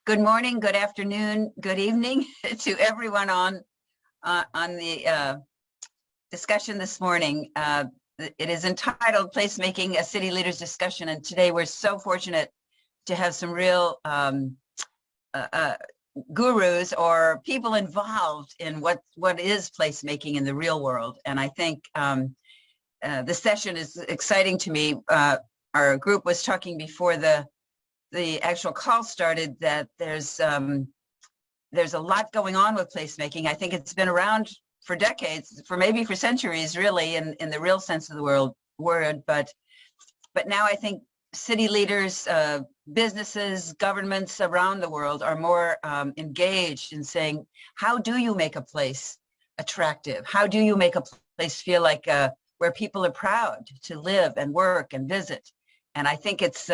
Good morning, good afternoon, good evening to everyone on the discussion this morning. It is entitled Placemaking, a City Leaders Discussion, and today we're so fortunate to have some real gurus or people involved in what is placemaking in the real world. And I think this session is exciting to me. Our group was talking before the actual call started that there's a lot going on with placemaking. I think it's been around for decades, maybe for centuries, really, in the real sense of the word. But now I think city leaders, businesses, governments around the world are more engaged in saying, how do you make a place attractive? How do you make a place feel like where people are proud to live and work and visit? And I think it's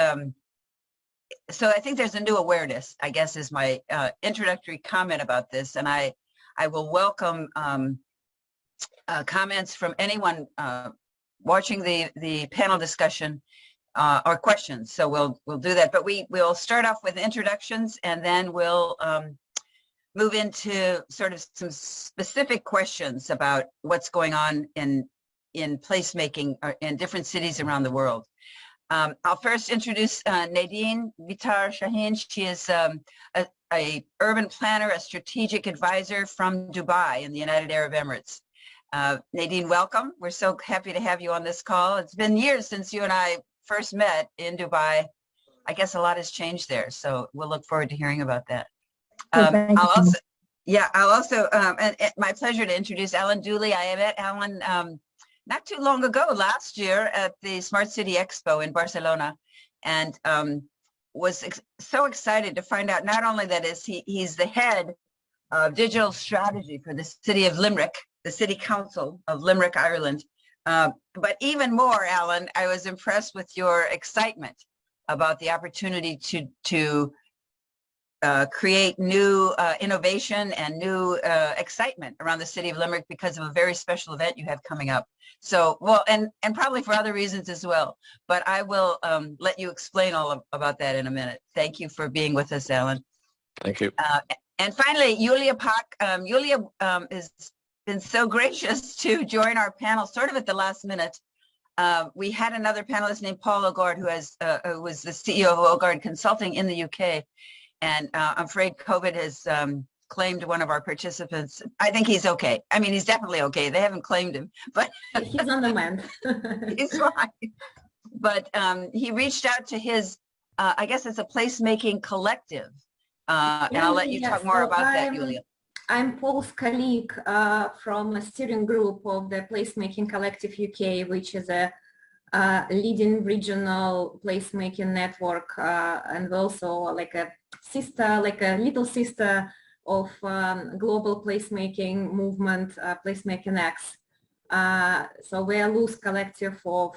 so I think there's a new awareness, I guess, is my introductory comment about this. And I will welcome comments from anyone watching the panel discussion or questions. So we'll do that. But we'll start off with introductions, and then we'll move into sort of some specific questions about what's going on in placemaking in different cities around the world. I'll first introduce Nadine Vitar Shaheen. She is a urban planner, a strategic advisor from Dubai in the United Arab Emirates. Nadine, welcome. We're so happy to have you on this call. It's been years since you and I first met in Dubai. I guess a lot has changed there, so we'll look forward to hearing about that. I'll also, and my pleasure to introduce Alan Dooley. I met Alan not too long ago, last year at the Smart City Expo in Barcelona, and was so excited to find out not only that he's the head of digital strategy for the city of Limerick, the City Council of Limerick, Ireland, but even more, Alan, I was impressed with your excitement about the opportunity to create new innovation and new excitement around the city of Limerick because of a very special event you have coming up. So, well, and probably for other reasons as well, but I will let you explain all about that in a minute. Thank you for being with us, Alan. Thank you. And finally, Julia Pak. Julia has been so gracious to join our panel sort of at the last minute. We had another panelist named Paul Ogard, who was the CEO of Ogard Consulting in the UK. And I'm afraid COVID has claimed one of our participants. I think he's okay. I mean, he's definitely okay. They haven't claimed him, but he's on the mend. He's fine. But he reached out to his, I guess it's a placemaking collective. And I'll let you talk more about that, Julia. I'm Paul's colleague from a steering group of the Placemaking Collective UK, which is a leading regional placemaking network, and also like a little sister of global placemaking movement, Placemaking X. So we're a loose collective of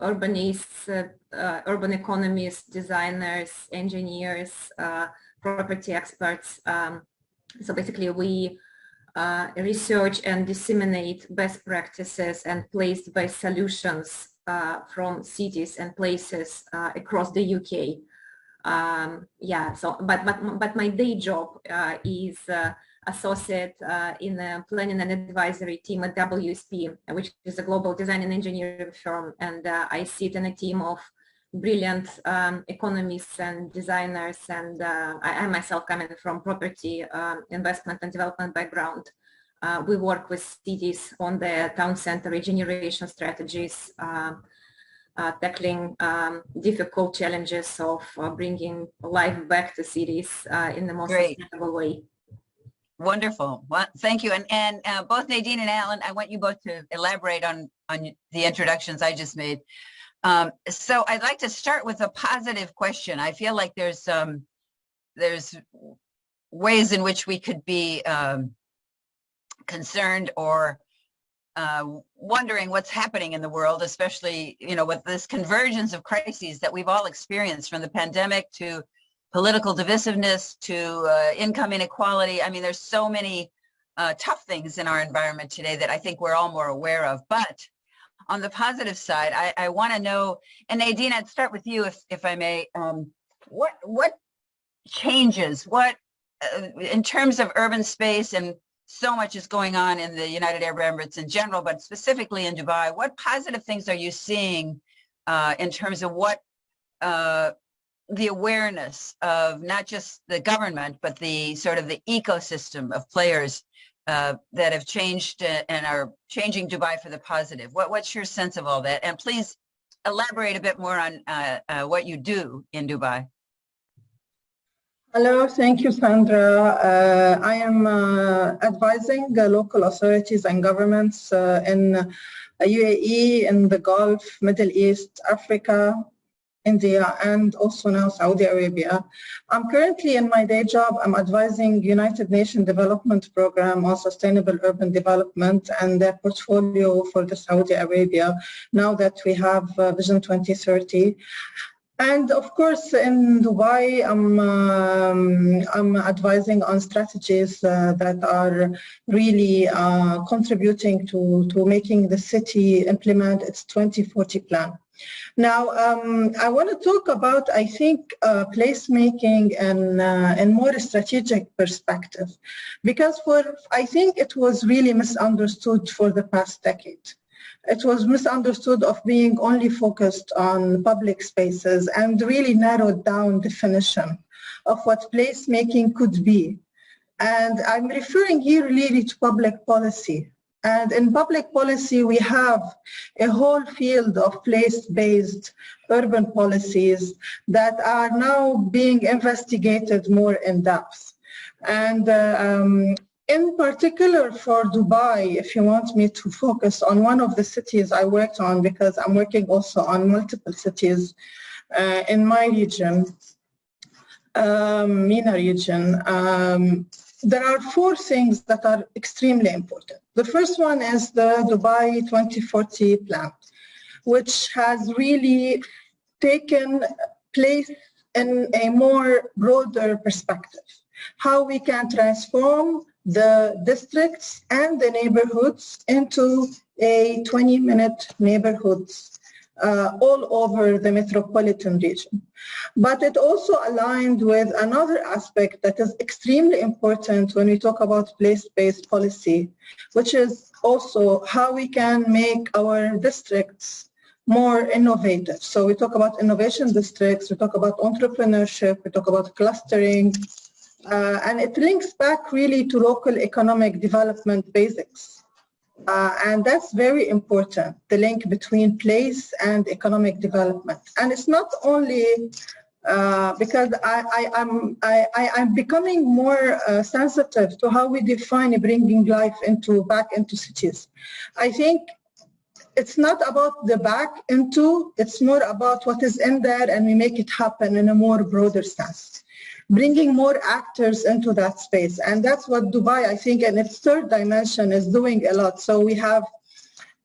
urbanists, urban economists, designers, engineers, property experts. So basically we research and disseminate best practices and place-based solutions from cities and places across the UK. So but my day job is associate in the planning and advisory team at WSP, which is a global design and engineering firm, and I sit in a team of brilliant economists and designers, and I myself coming from property investment and development background. We work with cities on their town center regeneration strategies, tackling difficult challenges of bringing life back to cities in the most sustainable way. Wonderful. Well, thank you. And both Nadine and Alan, I want you both to elaborate on the introductions I just made. So I'd like to start with a positive question. I feel like there's ways in which we could be concerned or wondering what's happening in the world, especially, with this convergence of crises that we've all experienced, from the pandemic to political divisiveness to income inequality. I mean, there's so many tough things in our environment today that I think we're all more aware of. But on the positive side, I want to know, and Nadine, I'd start with you if I may, what changes, what, in terms of urban space, and so much is going on in the United Arab Emirates in general, but specifically in Dubai, what positive things are you seeing in terms of what the awareness of not just the government, but the sort of the ecosystem of players that have changed and are changing Dubai for the positive? What's your sense of all that? And please elaborate a bit more on what you do in Dubai. Hello, thank you, Sandra. I am advising local authorities and governments in UAE, in the Gulf, Middle East, Africa, India, and also now Saudi Arabia. I'm currently in my day job, I'm advising United Nations Development Program on Sustainable Urban Development and their portfolio for the Saudi Arabia, now that we have Vision 2030. And of course, in Dubai, I'm advising on strategies that are really contributing to making the city implement its 2040 plan. Now, I want to talk about, I think, placemaking in more strategic perspective, because I think it was really misunderstood for the past decade. It was misunderstood of being only focused on public spaces and really narrowed down definition of what placemaking could be. And I'm referring here really to public policy. And in public policy, we have a whole field of place-based urban policies that are now being investigated more in depth. And in particular for Dubai, if you want me to focus on one of the cities I worked on, because I'm working also on multiple cities in my region, MENA region, there are four things that are extremely important. The first one is the Dubai 2040 plan, which has really taken place in a more broader perspective. How we can transform the districts and the neighborhoods into a 20-minute neighborhoods all over the metropolitan region. But it also aligned with another aspect that is extremely important when we talk about place-based policy, which is also how we can make our districts more innovative. So we talk about innovation districts, we talk about entrepreneurship, we talk about clustering, and it links back really to local economic development basics. And that's very important, the link between place and economic development. And it's not only because I'm becoming more sensitive to how we define bringing life back into cities. I think it's not about the back into, it's more about what is in there, and we make it happen in a more broader sense, bringing more actors into that space. And that's what Dubai, I think, in its third dimension is doing a lot. So we have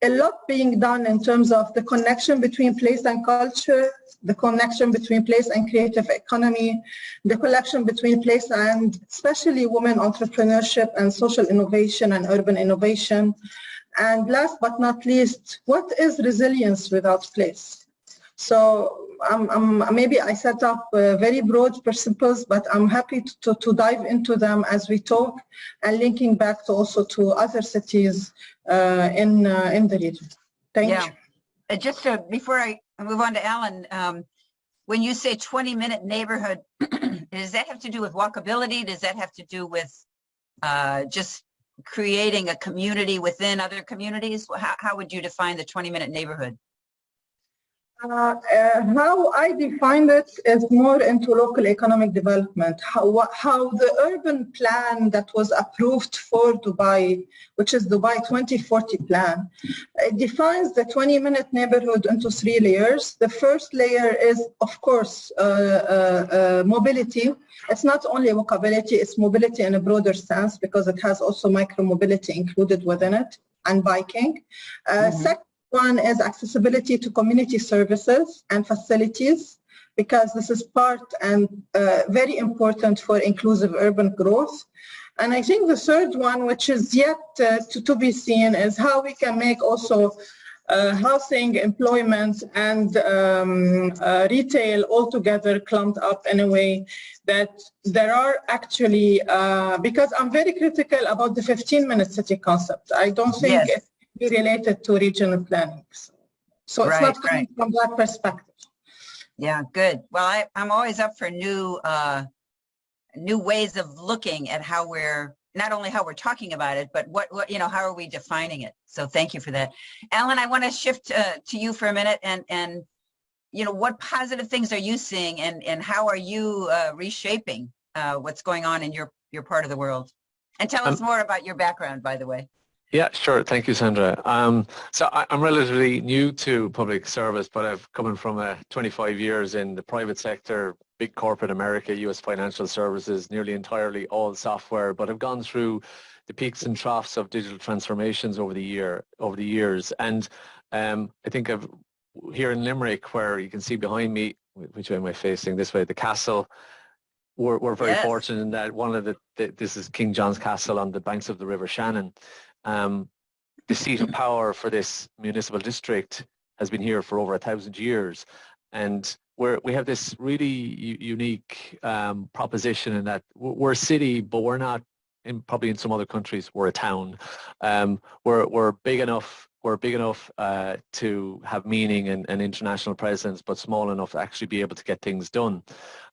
a lot being done in terms of the connection between place and culture, the connection between place and creative economy, the connection between place and especially women entrepreneurship and social innovation and urban innovation. And last but not least, what is resilience without place? So maybe I set up very broad principles, but I'm happy to dive into them as we talk, and linking back to also to other cities in the region. Thank you. Just before I move on to Alan, when you say 20-minute neighborhood, does that have to do with walkability? Does that have to do with just creating a community within other communities? How would you define the 20-minute neighborhood? How I defined it is more into local economic development. How the urban plan that was approved for Dubai, which is Dubai 2040 plan, it defines the 20-minute neighborhood into 3 layers. The first layer is, of course, mobility. It's not only walkability, it's mobility in a broader sense, because it has also micro-mobility included within it, and biking. Second one is accessibility to community services and facilities, because this is part and very important for inclusive urban growth. And I think the third one, which is yet to be seen, is how we can make also housing, employment, and retail all together clumped up in a way that there are actually, because I'm very critical about the 15-minute city concept. I don't think Yes. it be related to regional planning. So it's not coming from that perspective. Yeah, good. Well, I'm always up for new ways of looking at how we're, not only how we're talking about it, but what how are we defining it? So thank you for that. Alan, I want to shift to you for a minute, and what positive things are you seeing, and how are you reshaping what's going on in your part of the world? And tell us more about your background, by the way. Yeah, sure. Thank you, Sandra. So I'm relatively new to public service, but I've come from 25 years in the private sector, big corporate America, US financial services, nearly entirely all software, but I've gone through the peaks and troughs of digital transformations over the years. And I think here in Limerick, where you can see behind me, which way am I facing? This way, the castle. We're very fortunate in that one of this is King John's Castle on the banks of the River Shannon. The seat of power for this municipal district has been here for over 1,000 years, and we have this really unique proposition in that we're a city, but we're not. Probably in some other countries, we're a town. We're big enough. We're big enough to have meaning and international presence, but small enough to actually be able to get things done.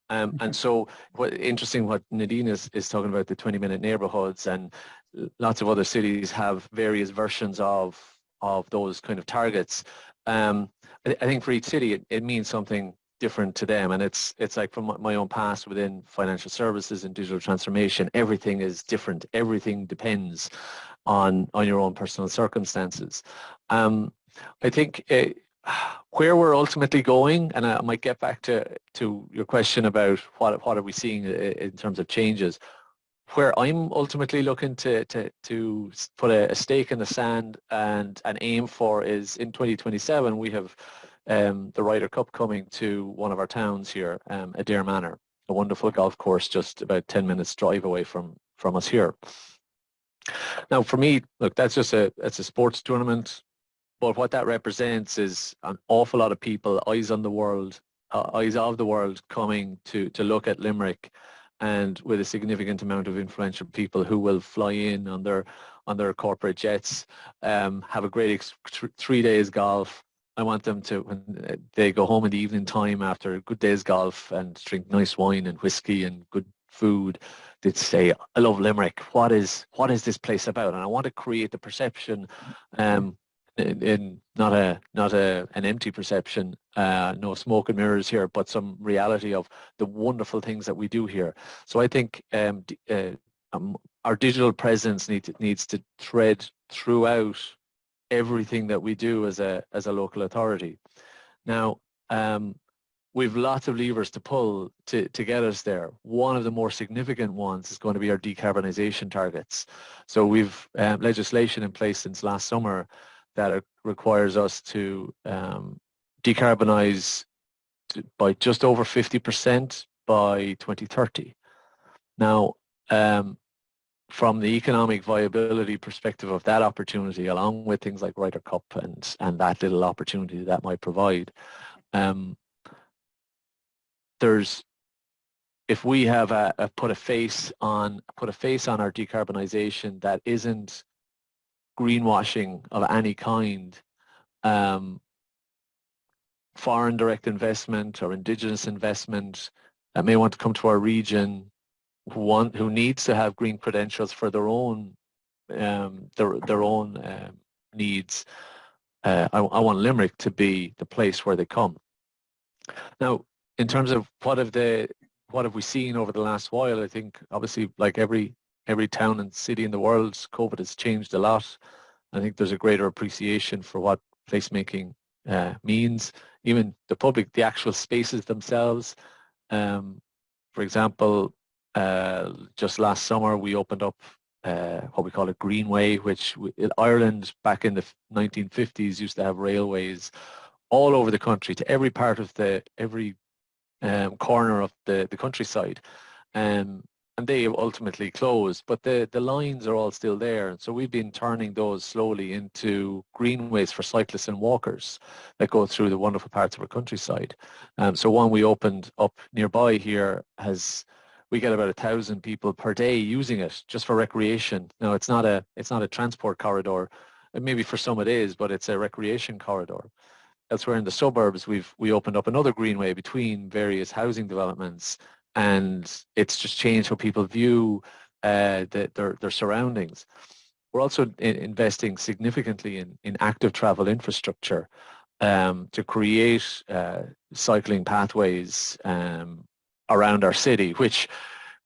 And so interesting what Nadine is talking about, the 20-minute neighborhoods, and lots of other cities have various versions of those kind of targets. I think for each city, it means something different to them. And it's like from my own past within financial services and digital transformation, everything is different. Everything depends on your own personal circumstances. I think where we're ultimately going, and I might get back to your question about what are we seeing in terms of changes, where I'm ultimately looking to put a stake in the sand and aim for is in 2027 we have the Ryder Cup coming to one of our towns here, Adair Manor, a wonderful golf course just about 10 minutes drive away from us here. Now for me, look, that's just it's a sports tournament. But what that represents is an awful lot of people, eyes of the world coming to look at Limerick, and with a significant amount of influential people who will fly in on their corporate jets, have a great 3 days golf. I want them to, when they go home in the evening time after a good day's golf and drink nice wine and whiskey and good food, they'd say, I love Limerick. What is this place about? And I want to create the perception, in not an empty perception, no smoke and mirrors here, but some reality of the wonderful things that we do here. So I think our digital presence needs to thread throughout everything that we do as a local authority. Now, we've lots of levers to pull to get us there. One of the more significant ones is going to be our decarbonisation targets. So we've legislation in place since last summer that requires us to decarbonise by just over 50% by 2030. Now, from the economic viability perspective of that opportunity, along with things like Ryder Cup and that little opportunity that might provide, if we have put a face on our decarbonisation that isn't greenwashing of any kind, foreign direct investment or indigenous investment that may want to come to our region, who needs to have green credentials for their own needs. I want Limerick to be the place where they come. Now, in terms of what have we seen over the last while, I think obviously like every town and city in the world, COVID has changed a lot. I think there's a greater appreciation for what placemaking means. Even the actual spaces themselves. For example, just last summer we opened up what we call a greenway, which Ireland back in the 1950s used to have railways all over the country to every part of every corner of the countryside. And and they ultimately closed, but the lines are all still there. And so we've been turning those slowly into greenways for cyclists and walkers that go through the wonderful parts of our countryside. So one we opened up nearby here we get about 1,000 people per day using it just for recreation. Now it's not a transport corridor. Maybe for some it is, but it's a recreation corridor. Elsewhere in the suburbs, we opened up another greenway between various housing developments, and it's just changed how people view their surroundings. We're also investing significantly in active travel infrastructure to create cycling pathways around our city, which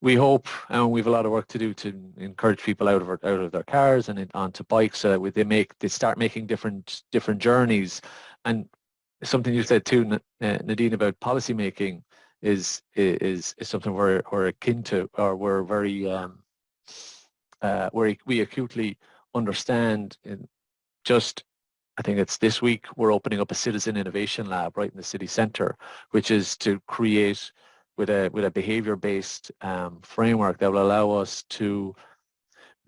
we hope, and we have a lot of work to do to encourage people out of their cars and onto bikes, so that they start making different journeys. And something you said too, Nadine, about policy making is something we're akin to, or we're very we acutely understand. I think it's this week we're opening up a citizen innovation lab right in the city centre, which is to create with a behaviour-based framework that will allow us to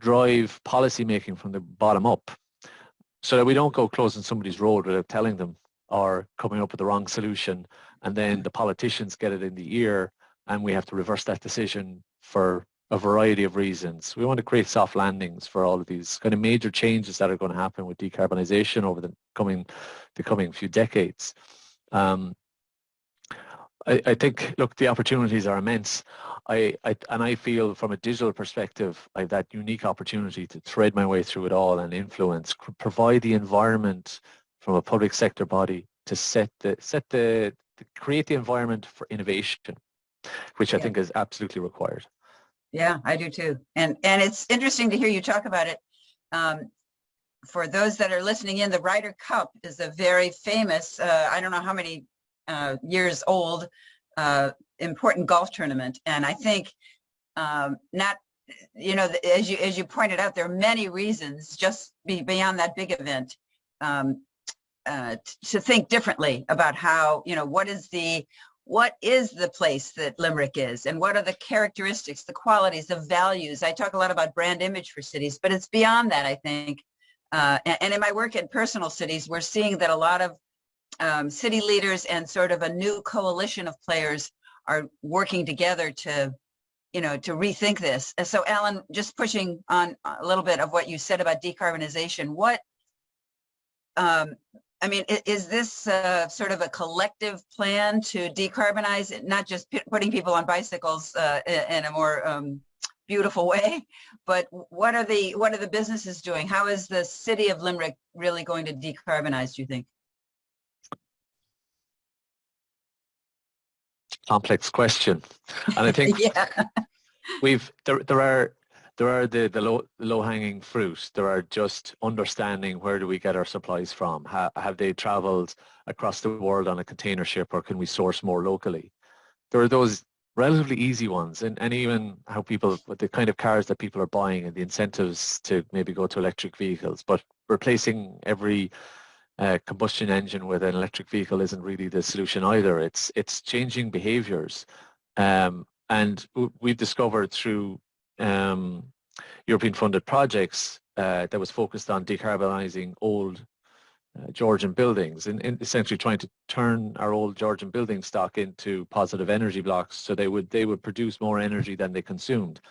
drive policy making from the bottom up, so that we don't go closing somebody's road without telling them, or coming up with the wrong solution, and then the politicians get it in the ear and we have to reverse that decision for a variety of reasons. We want to create soft landings for all of these kind of major changes that are going to happen with decarbonisation over the coming few decades. I think, look, the opportunities are immense. I feel from a digital perspective, I have that unique opportunity to thread my way through it all and influence, provide the environment from a public sector body to create the environment for innovation, which I think is absolutely required. Yeah, I do too. And it's interesting to hear you talk about it. For those that are listening in, the Ryder Cup is a very famous, I don't know how many years old, important golf tournament. And I think as you pointed out, there are many reasons just beyond that big event to think differently about how, what is the place that Limerick is, and what are the characteristics, the qualities, the values. I talk a lot about brand image for cities, but it's beyond that, I think. And in my work in personal cities, we're seeing that a lot of city leaders and sort of a new coalition of players are working together to rethink this. And so, Alan, just pushing on a little bit of what you said about decarbonization, is this sort of a collective plan to decarbonize, not just putting people on bicycles in a more beautiful way, but what are the businesses doing? How is the city of Limerick really going to decarbonize, do you think? Complex question, and I think there are the low-hanging fruit. There are just understanding, where do we get our supplies from? Have they travelled across the world on a container ship, or can we source more locally? There are those relatively easy ones, and even how people, with the kind of cars that people are buying and the incentives to maybe go to electric vehicles, but replacing every combustion engine with an electric vehicle isn't really the solution either. It's changing behaviours, and we've discovered through European funded projects that was focused on decarbonising old Georgian buildings, and essentially trying to turn our old Georgian building stock into positive energy blocks, so they would produce more energy than they consumed.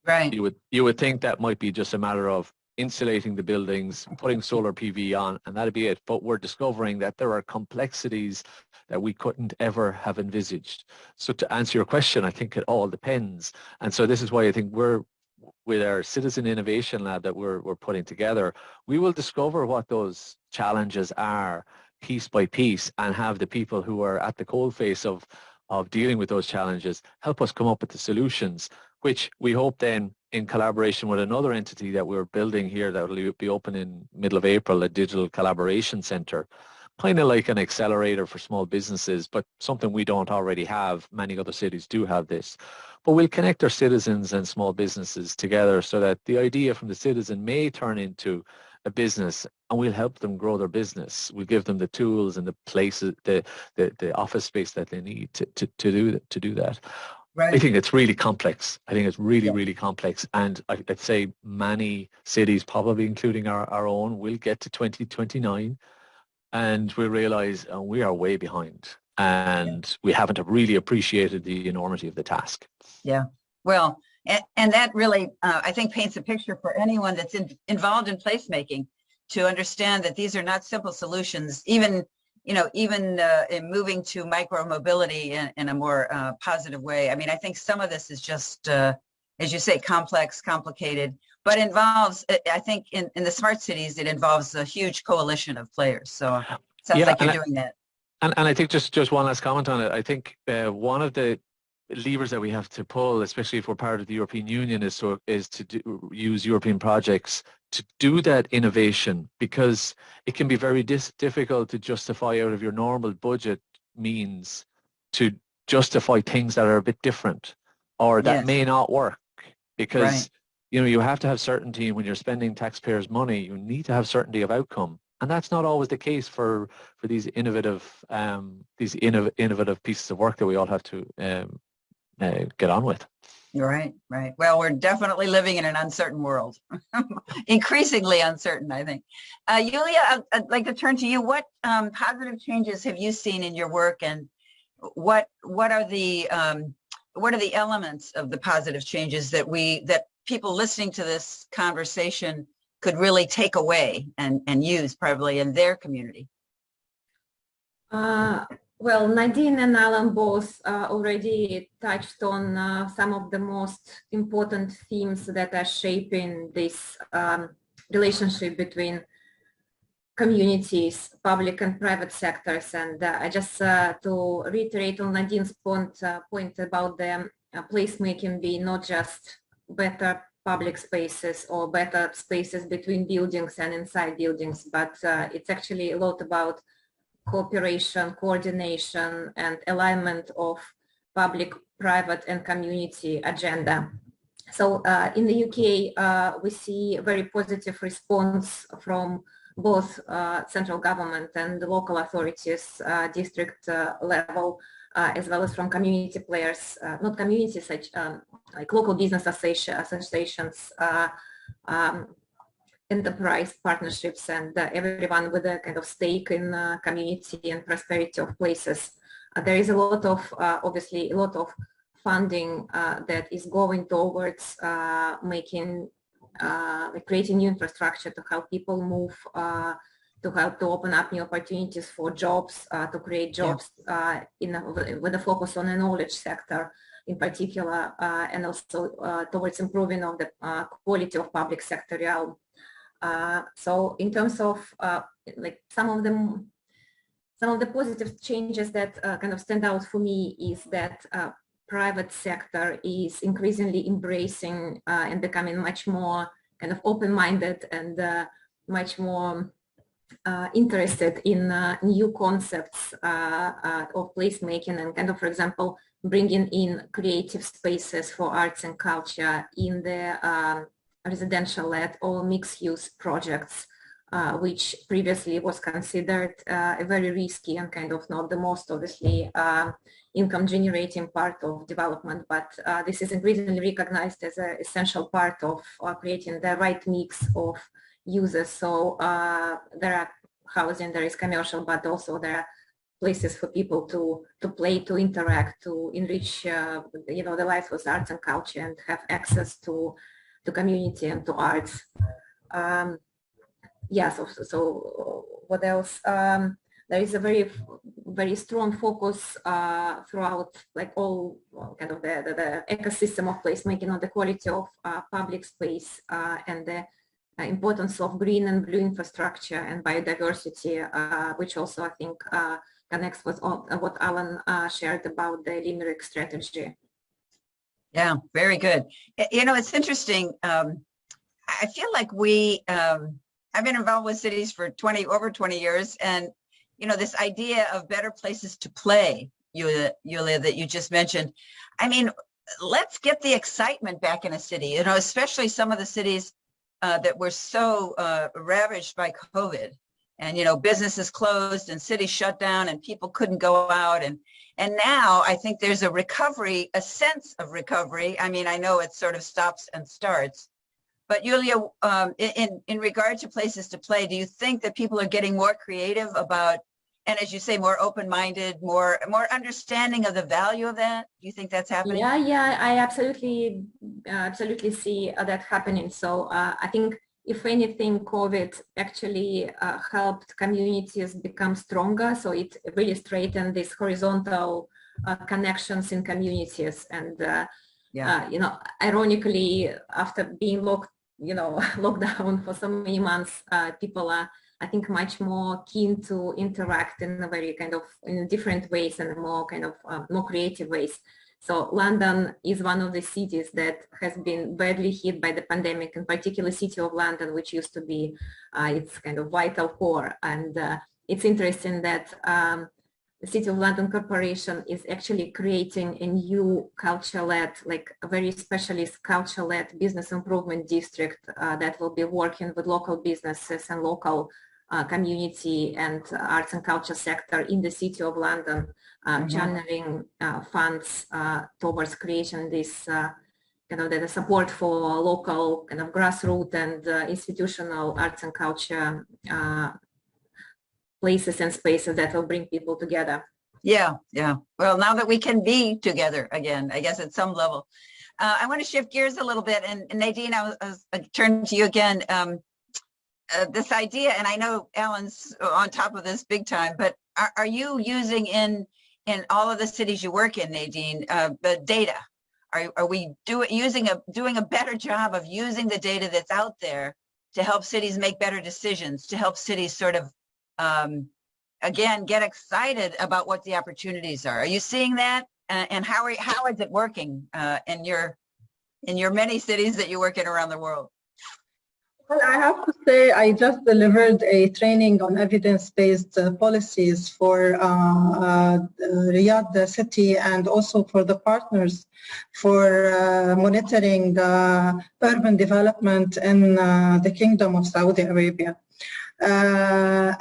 Right. You would think that might be just a matter of insulating the buildings, putting solar PV on, and that'd be it. But we're discovering that there are complexities that we couldn't ever have envisaged. So to answer your question, I think it all depends. And so this is why I think with our Citizen Innovation Lab that we're putting together, we will discover what those challenges are piece by piece, and have the people who are at the coalface of dealing with those challenges help us come up with the solutions, which we hope then, in collaboration with another entity that we're building here that will be open in middle of April, a digital collaboration centre, kind of like an accelerator for small businesses, but something we don't already have. Many other cities do have this. But we'll connect our citizens and small businesses together, so that the idea from the citizen may turn into a business, and we'll help them grow their business. We'll give them the tools and the places, the office space that they need to do that. Right. I think it's really complex. I think it's really, really complex. And I'd say many cities, probably including our own, will get to 2029 and we realize we are way behind and we haven't really appreciated the enormity of the task. Yeah. Well, and that really, I think, paints a picture for anyone that's involved in placemaking to understand that these are not simple solutions, even in moving to micro mobility in a more positive way. I mean, I think some of this is just, as you say, complex, complicated, but involves, I think in the smart cities, it involves a huge coalition of players. So it sounds like you're doing that. And I think just one last comment on it. I think one of the levers that we have to pull, especially if we're part of the European Union, is to use European projects to do that innovation, because it can be very difficult to justify out of your normal budget means to justify things that are a bit different or that may not work, because you have to have certainty when you're spending taxpayers' money. You need to have certainty of outcome. And that's not always the case for these innovative pieces of work that we all have to get on with. You're right, right. Well, we're definitely living in an uncertain world, increasingly uncertain, I think. Yulia, I'd like to turn to you. What positive changes have you seen in your work, and what are the elements of the positive changes that people listening to this conversation could really take away and use probably in their community? Well, Nadine and Alan both already touched on some of the most important themes that are shaping this relationship between communities, public and private sectors. And I just to reiterate on Nadine's point about the placemaking being not just better public spaces or better spaces between buildings and inside buildings, but it's actually a lot about cooperation, coordination, and alignment of public, private, and community agenda. So in the UK, we see a very positive response from both central government and the local authorities, district level, as well as from community players, not communities such like local business associations, enterprise partnerships, and everyone with a kind of stake in community and prosperity of places. There is a lot of, obviously, a lot of funding that is going towards making, creating new infrastructure to help people move, to help to open up new opportunities for jobs, to create jobs with a focus on the knowledge sector in particular, and also towards improving of the quality of public sector realm. So in terms of like some of the positive changes that kind of stand out for me is that private sector is increasingly embracing and becoming much more kind of open-minded and much more interested in new concepts of placemaking and kind of, for example, bringing in creative spaces for arts and culture in the residential-led or mixed-use projects, which previously was considered a very risky and kind of not the most, obviously, income-generating part of development. But this is increasingly recognized as an essential part of creating the right mix of users. So there are housing, there is commercial, but also there are places for people to play, to interact, to enrich, the life with arts and culture and have access to community and to arts. So what else? There is a very strong focus throughout, like all kind of the ecosystem of placemaking on the quality of public space and the importance of green and blue infrastructure and biodiversity, which also I think connects with what Alan shared about the Limerick strategy. Yeah, very good. It's interesting. I feel like I've been involved with cities for over 20 years, and this idea of better places to play, Yulia, that you just mentioned. I mean, let's get the excitement back in a city. Especially some of the cities that were so ravaged by COVID, and businesses closed and cities shut down and people couldn't go out, and now I think there's a sense of recovery. I mean, I know it sort of stops and starts, but Julia, in regard to places to play, do you think that people are getting more creative about, and as you say, more open-minded, more understanding of the value of that? Do you think that's happening? Yeah, I absolutely see that happening. So I think, if anything, COVID actually helped communities become stronger. So it really straightened these horizontal connections in communities. And ironically, after being locked down for so many months, people are, I think, much more keen to interact in a very in different ways and more more creative ways. So London is one of the cities that has been badly hit by the pandemic, in particular City of London, which used to be its vital core. And it's interesting that the City of London Corporation is actually creating a new culture-led, like a very specialist culture-led business improvement district that will be working with local businesses and local community and arts and culture sector in the City of London, channeling funds towards creation this the support for local grassroots and institutional arts and culture places and spaces that will bring people together. Yeah. Well, now that we can be together again, I guess at some level. I want to shift gears a little bit, and Nadine, I turn to you again. This idea, and I know Alan's on top of this big time, but are you using in all of the cities you work in, Nadine, the data? Are we doing a better job of using the data that's out there to help cities make better decisions, to help cities sort of, again, get excited about what the opportunities are? Are you seeing that? And how is it working in your many cities that you work in around the world? Well, I have to say, I just delivered a training on evidence-based policies for Riyadh city and also for the partners for monitoring urban development in the Kingdom of Saudi Arabia. As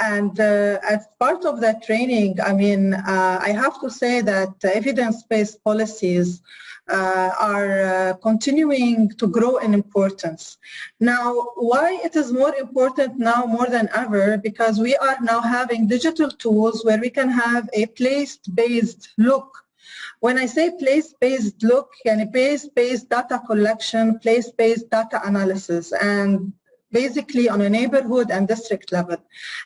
part of that training, I mean, I have to say that evidence-based policies are continuing to grow in importance. Now, why it is more important now more than ever? Because we are now having digital tools where we can have a place-based look. When I say place-based look, place-based data collection, place-based data analysis, and basically on a neighborhood and district level.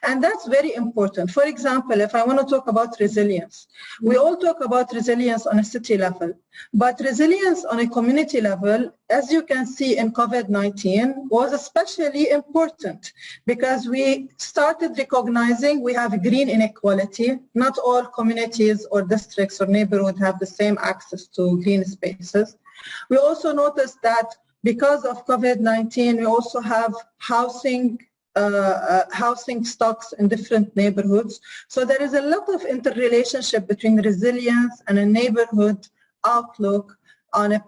And that's very important. For example, if I want to talk about resilience, we all talk about resilience on a city level, but resilience on a community level, as you can see in COVID-19, was especially important because we started recognizing we have green inequality. Not all communities or districts or neighborhoods have the same access to green spaces. We also noticed that because of COVID-19, we also have housing stocks in different neighborhoods. So there is a lot of interrelationship between resilience and a neighborhood outlook on a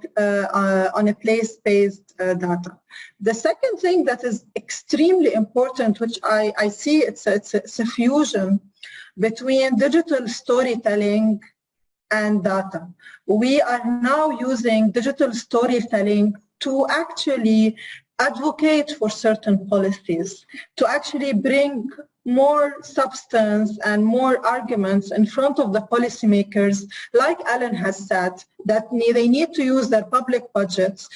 place-based data. The second thing that is extremely important, which I see it's a fusion between digital storytelling and data. We are now using digital storytelling to actually advocate for certain policies, to actually bring more substance and more arguments in front of the policymakers, like Alan has said, that they need to use their public budgets.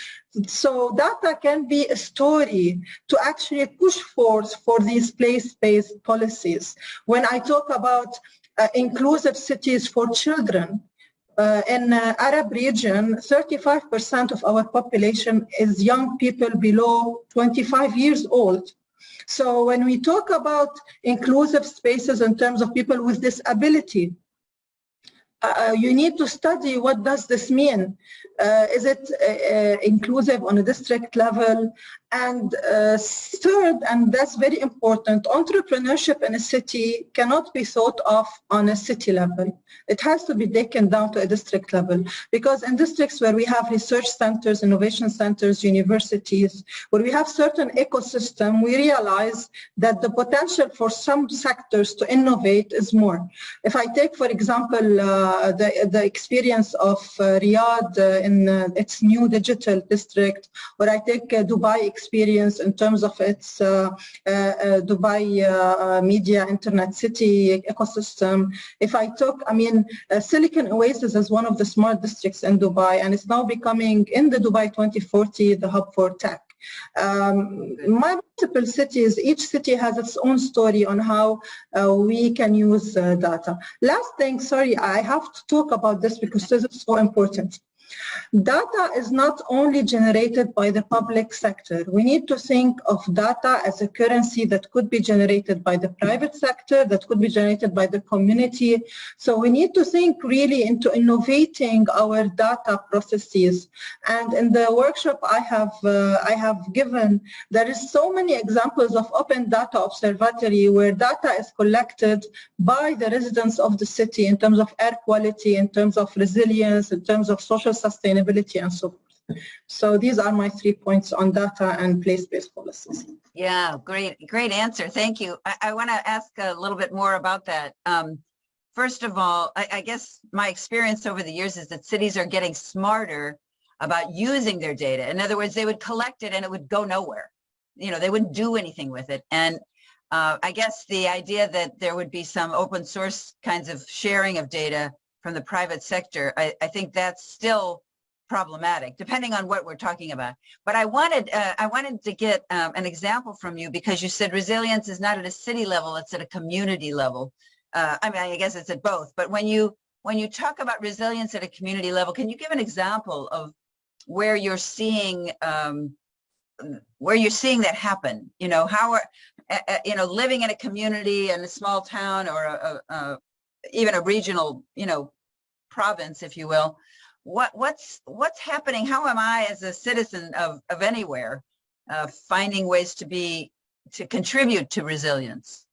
So data can be a story to actually push for these place-based policies. When I talk about inclusive cities for children, in the Arab region, 35% of our population is young people below 25 years old. So when we talk about inclusive spaces in terms of people with disability, you need to study what does this mean. Is it inclusive on a district level? And third, and that's very important, entrepreneurship in a city cannot be thought of on a city level. It has to be taken down to a district level, because in districts where we have research centers, innovation centers, universities, where we have certain ecosystem, we realize that the potential for some sectors to innovate is more. If I take, for example, the experience of Riyadh in its new digital district, or I take Dubai experience in terms of its Dubai media internet city ecosystem. If I took, Silicon Oasis is one of the smart districts in Dubai, and it's now becoming, in the Dubai 2040, the hub for tech. Multiple cities, each city has its own story on how we can use data. Last thing, sorry, I have to talk about this because this is so important. Data is not only generated by the public sector. We need to think of data as a currency that could be generated by the private sector, that could be generated by the community. So we need to think really into innovating our data processes. And in the workshop I have given, there is so many examples of open data observatory where data is collected by the residents of the city in terms of air quality, in terms of resilience, in terms of social sustainability, and so forth. So these are my 3 points on data and place-based policies. Yeah, great answer. Thank you. I want to ask a little bit more about that. First of all, I guess my experience over the years is that cities are getting smarter about using their data. In other words, they would collect it and it would go nowhere. They wouldn't do anything with it. And I guess the idea that there would be some open source kinds of sharing of data from the private sector, I think that's still problematic, depending on what we're talking about. But I wanted to get an example from you, because you said resilience is not at a city level, it's at a community level. I guess it's at both. But when you talk about resilience at a community level, can you give an example of where you're seeing that happen? How are living in a community in a small town or even a regional, province, if you will, what's happening? How am I, as a citizen of anywhere, finding ways to contribute to resilience?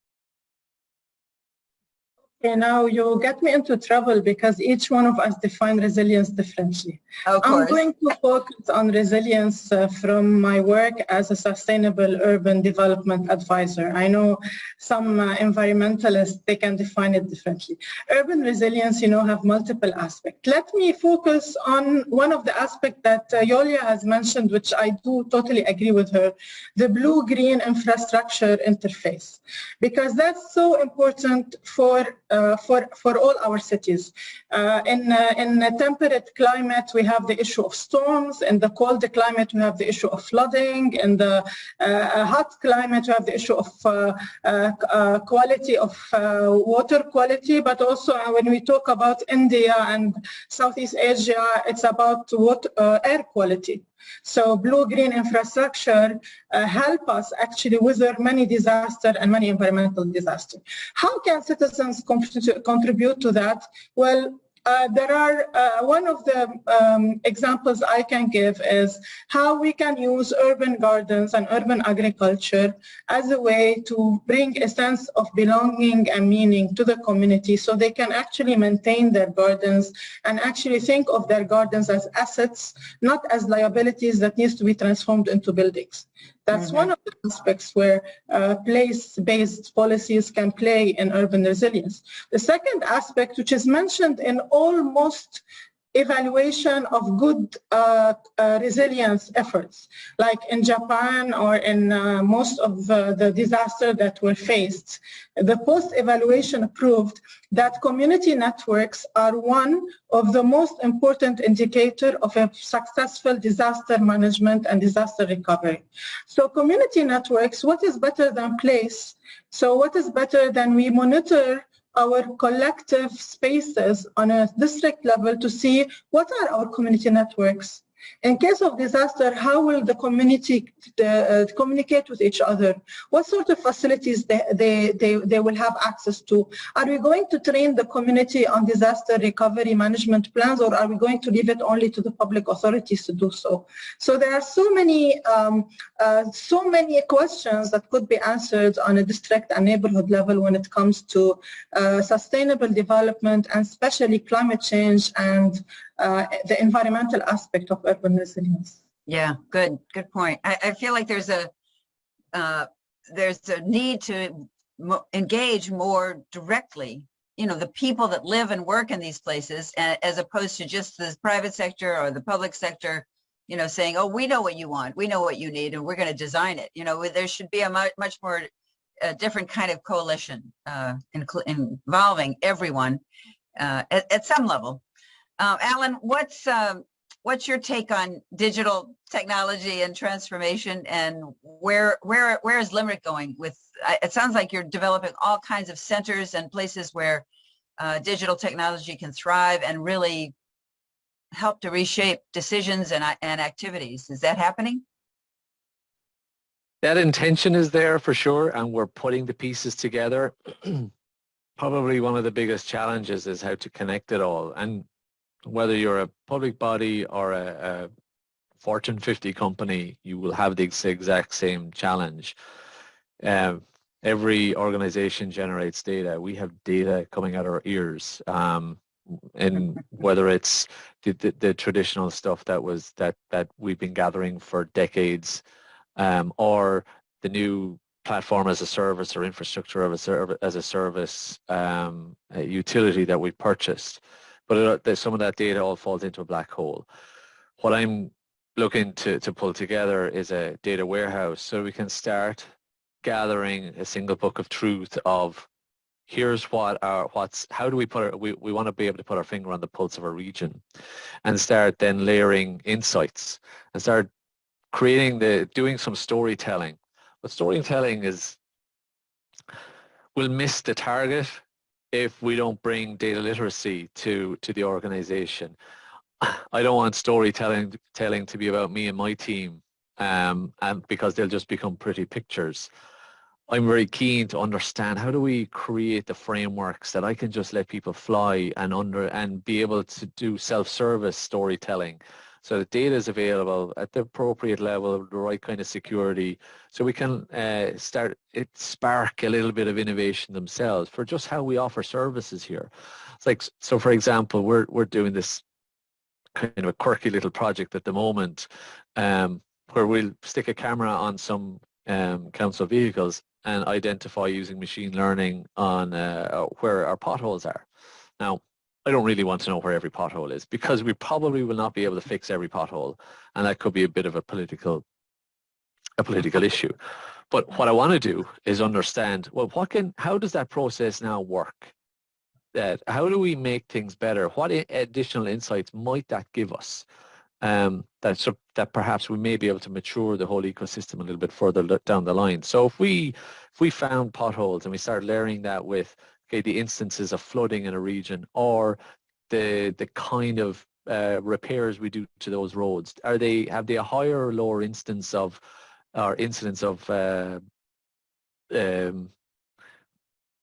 Okay, now you get me into trouble because each one of us define resilience differently. Of course. I'm going to focus on resilience from my work as a sustainable urban development advisor. I know some environmentalists, they can define it differently. Urban resilience, have multiple aspects. Let me focus on one of the aspects that Yulia has mentioned, which I do totally agree with her, the blue-green infrastructure interface, because that's so important for all our cities. In a temperate climate, we have the issue of storms. In the cold climate, we have the issue of flooding. In the hot climate, we have the issue of quality of water quality. But also when we talk about India and Southeast Asia, it's about air quality. So blue-green infrastructure help us actually weather many disasters and many environmental disasters. How can citizens contribute to that? Well, there are one of the examples I can give is how we can use urban gardens and urban agriculture as a way to bring a sense of belonging and meaning to the community, so they can actually maintain their gardens and actually think of their gardens as assets, not as liabilities that needs to be transformed into buildings. That's one of the aspects where place-based policies can play in urban resilience. The second aspect, which is mentioned in almost evaluation of good resilience efforts, like in Japan or in most of the disasters that were faced, the post-evaluation proved that community networks are one of the most important indicators of a successful disaster management and disaster recovery. So community networks, what is better than place? So what is better than we monitor our collective spaces on a district level to see what are our community networks, In case of disaster, how will the community communicate with each other? What sort of facilities they will have access to? Are we going to train the community on disaster recovery management plans, or are we going to leave it only to the public authorities to do so? So there are so many questions that could be answered on a district and neighborhood level when it comes to sustainable development, and especially climate change and the environmental aspect of urban resilience. Yeah, good point. I feel like there's a need to engage more directly, the people that live and work in these places, as opposed to just the private sector or the public sector, saying, oh, we know what you want, we know what you need, and we're going to design it. There should be a much more different kind of coalition involving everyone at some level. Alan, what's your take on digital technology and transformation, and where is Limerick going with? It sounds like you're developing all kinds of centers and places where digital technology can thrive and really help to reshape decisions and activities. Is that happening? That intention is there for sure, and we're putting the pieces together. Probably one of the biggest challenges is how to connect it all. And whether you're a public body or a Fortune 50 company, you will have the exact same challenge. Every organization generates data. We have data coming out our ears, and whether it's the traditional stuff that we've been gathering for decades, or the new platform as a service or infrastructure as a service utility that we purchased. But some of that data all falls into a black hole. What I'm looking to pull together is a data warehouse so we can start gathering a single book of truth of here's how do we we want to be able to put our finger on the pulse of a region, and start then layering insights and start doing some storytelling. But storytelling will miss the target if we don't bring data literacy to the organization. I don't want storytelling to be about me and my team, and because they'll just become pretty pictures. I'm very keen to understand how do we create the frameworks that I can just let people fly and be able to do self-service storytelling, so that data is available at the appropriate level, the right kind of security, so we can spark a little bit of innovation themselves for just how we offer services here. It's like, so for example, we're doing this kind of a quirky little project at the moment, where we'll stick a camera on some council vehicles and identify using machine learning on where our potholes are. Now, I don't really want to know where every pothole is, because we probably will not be able to fix every pothole, and that could be a bit of a political issue. But what I want to do is understand, well, how does that process now work? How do we make things better? What additional insights might that give us? That perhaps we may be able to mature the whole ecosystem a little bit further down the line. So if we found potholes and we start layering that with the instances of flooding in a region, or the kind of repairs we do to those roads, have they a higher or lower incidence of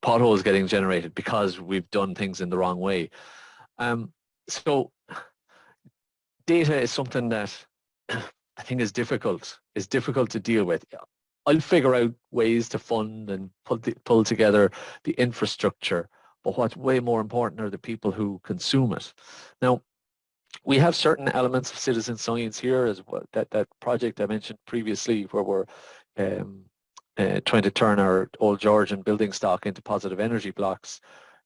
potholes getting generated because we've done things in the wrong way? So data is something that I think is difficult to deal with. I'll figure out ways to fund and pull together the infrastructure, but what's way more important are the people who consume it. Now, we have certain elements of citizen science here as well. That project I mentioned previously, where we're trying to turn our old Georgian building stock into positive energy blocks.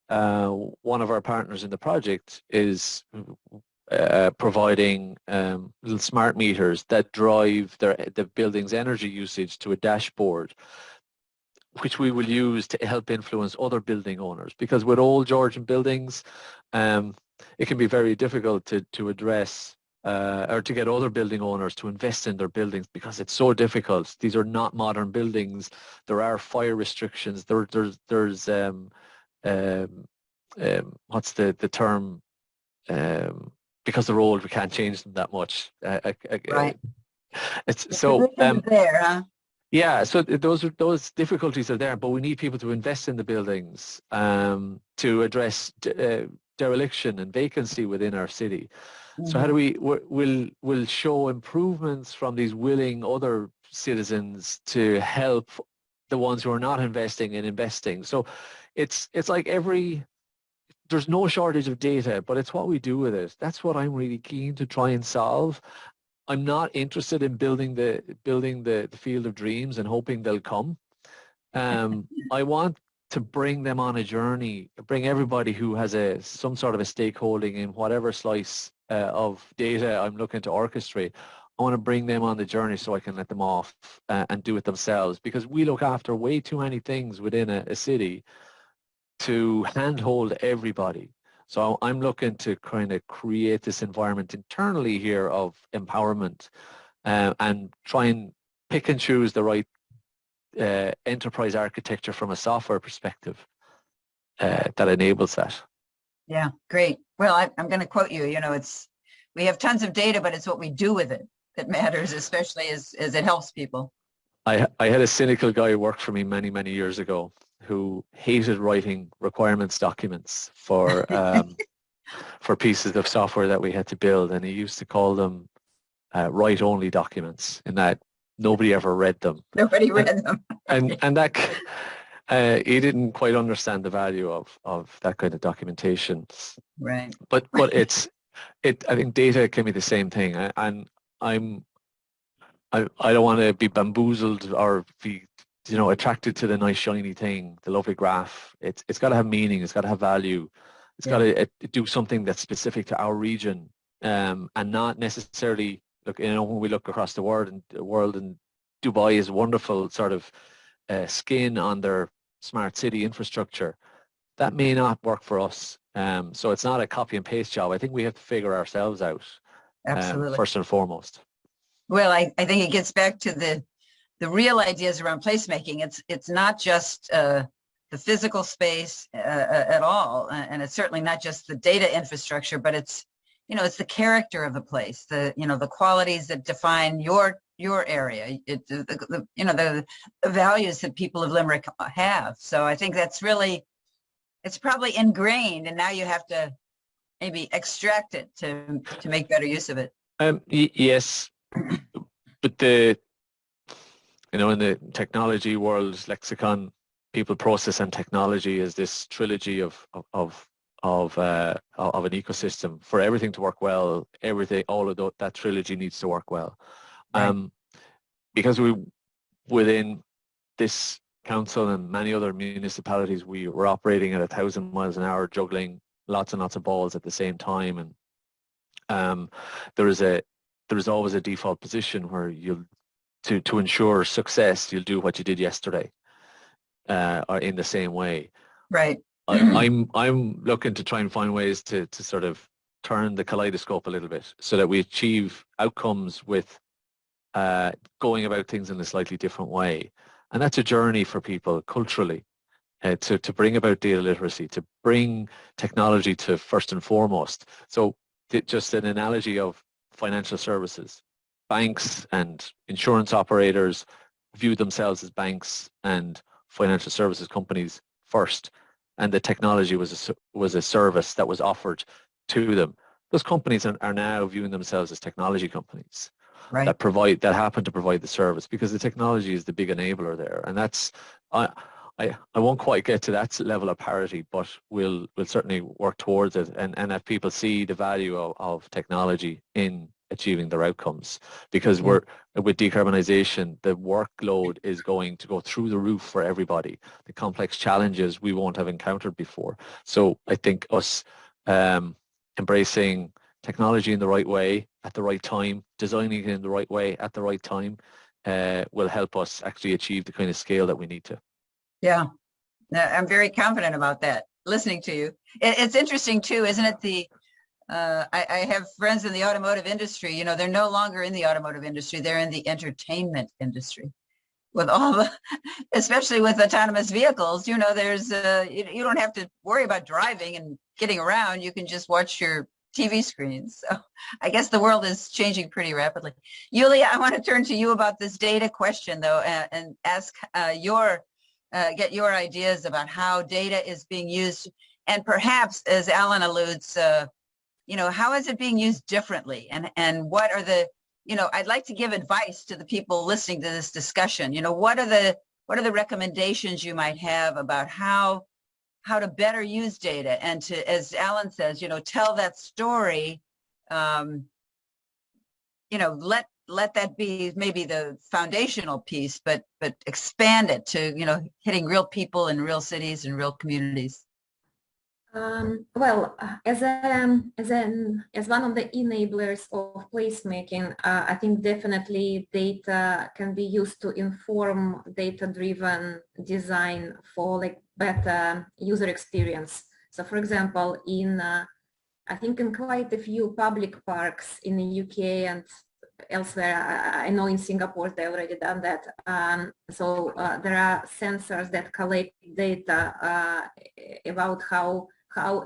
One of our partners in the project is providing little smart meters that drive the building's energy usage to a dashboard, which we will use to help influence other building owners. Because with old Georgian buildings, it can be very difficult to address or to get other building owners to invest in their buildings, because it's so difficult. These are not modern buildings. There are fire restrictions. There's what's the term? because they're old, we can't change them that much. Right. It's so there, huh? yeah. So those difficulties are there, but we need people to invest in the buildings to address dereliction and vacancy within our city. So how do we'll show improvements from these willing other citizens to help the ones who are not investing in investing. So it's like there's no shortage of data, but it's what we do with it. That's what I'm really keen to try and solve. I'm not interested in building the field of dreams and hoping they'll come. I want to bring them on a journey, bring everybody who has some sort of a stakeholding in whatever slice of data I'm looking to orchestrate. I want to bring them on the journey so I can let them off and do it themselves, because we look after way too many things within a city to handhold everybody. So I'm looking to kind of create this environment internally here of empowerment and try and pick and choose the right enterprise architecture from a software perspective that enables that. Yeah, great. Well, I'm going to quote you, we have tons of data, but it's what we do with it that matters, especially as it helps people. I had a cynical guy who worked for me many, many years ago who hated writing requirements documents for for pieces of software that we had to build, and he used to call them write-only documents, in that nobody ever read them. Nobody read them. And that he didn't quite understand the value of that kind of documentation. Right. But I think data can be the same thing, and I don't want to be bamboozled or be attracted to the nice shiny thing, the lovely graph. It's got to have meaning. It's got to have value. It's got to do something that's specific to our region, and not necessarily when we look across the world, and Dubai is a wonderful sort of skin on their smart city infrastructure. That may not work for us. So it's not a copy and paste job. I think we have to figure ourselves out. Absolutely. First and foremost. Well, I think it gets back to the real ideas around placemaking. It's not just the physical space at all, and it's certainly not just the data infrastructure, but it's it's the character of the place, the qualities that define your area, the values that people of Limerick have. So I think that's really, it's probably ingrained, and now you have to maybe extract it to make better use of it. Yes, but in the technology world lexicon, people, process, and technology is this trilogy of an ecosystem. For everything to work well, all of that trilogy needs to work well. Right. Because within this council and many other municipalities, we were operating at 1,000 miles an hour, juggling lots and lots of balls at the same time, and there is always a default position where to ensure success, you'll do what you did yesterday, or in the same way. Right. I'm looking to try and find ways to sort of turn the kaleidoscope a little bit so that we achieve outcomes with going about things in a slightly different way. And that's a journey for people culturally to bring about data literacy, to bring technology to first and foremost. So just an analogy of financial services. Banks and insurance operators view themselves as banks and financial services companies first, and the technology was a service that was offered to them. Those companies are now viewing themselves as technology companies, right, that happen to provide the service, because the technology is the big enabler there. And that's I won't quite get to that level of parity, but we'll certainly work towards it, and if people see the value of technology in achieving their outcomes, because with decarbonization, the workload is going to go through the roof for everybody. The complex challenges we won't have encountered before. So I think us embracing technology in the right way at the right time, designing it in the right way at the right time, will help us actually achieve the kind of scale that we need to. Yeah, I'm very confident about that, listening to you. It's interesting too, isn't it? I have friends in the automotive industry. They're no longer in the automotive industry. They're in the entertainment industry. With all especially with autonomous vehicles, there's you don't have to worry about driving and getting around. You can just watch your TV screens. So I guess the world is changing pretty rapidly. Yulia, I want to turn to you about this data question, though, and ask get your ideas about how data is being used, and perhaps, as Alan alludes, how is it being used differently, and what are the, I'd like to give advice to the people listening to this discussion. What are the recommendations you might have about how to better use data, and to, as Alan says, tell that story, let that be maybe the foundational piece, but expand it to, hitting real people in real cities and real communities. Well, as one of the enablers of placemaking, I think definitely data can be used to inform data-driven design for better user experience. So, for example, I think in quite a few public parks in the UK and elsewhere, I know in Singapore they already done that. So there are sensors that collect data about how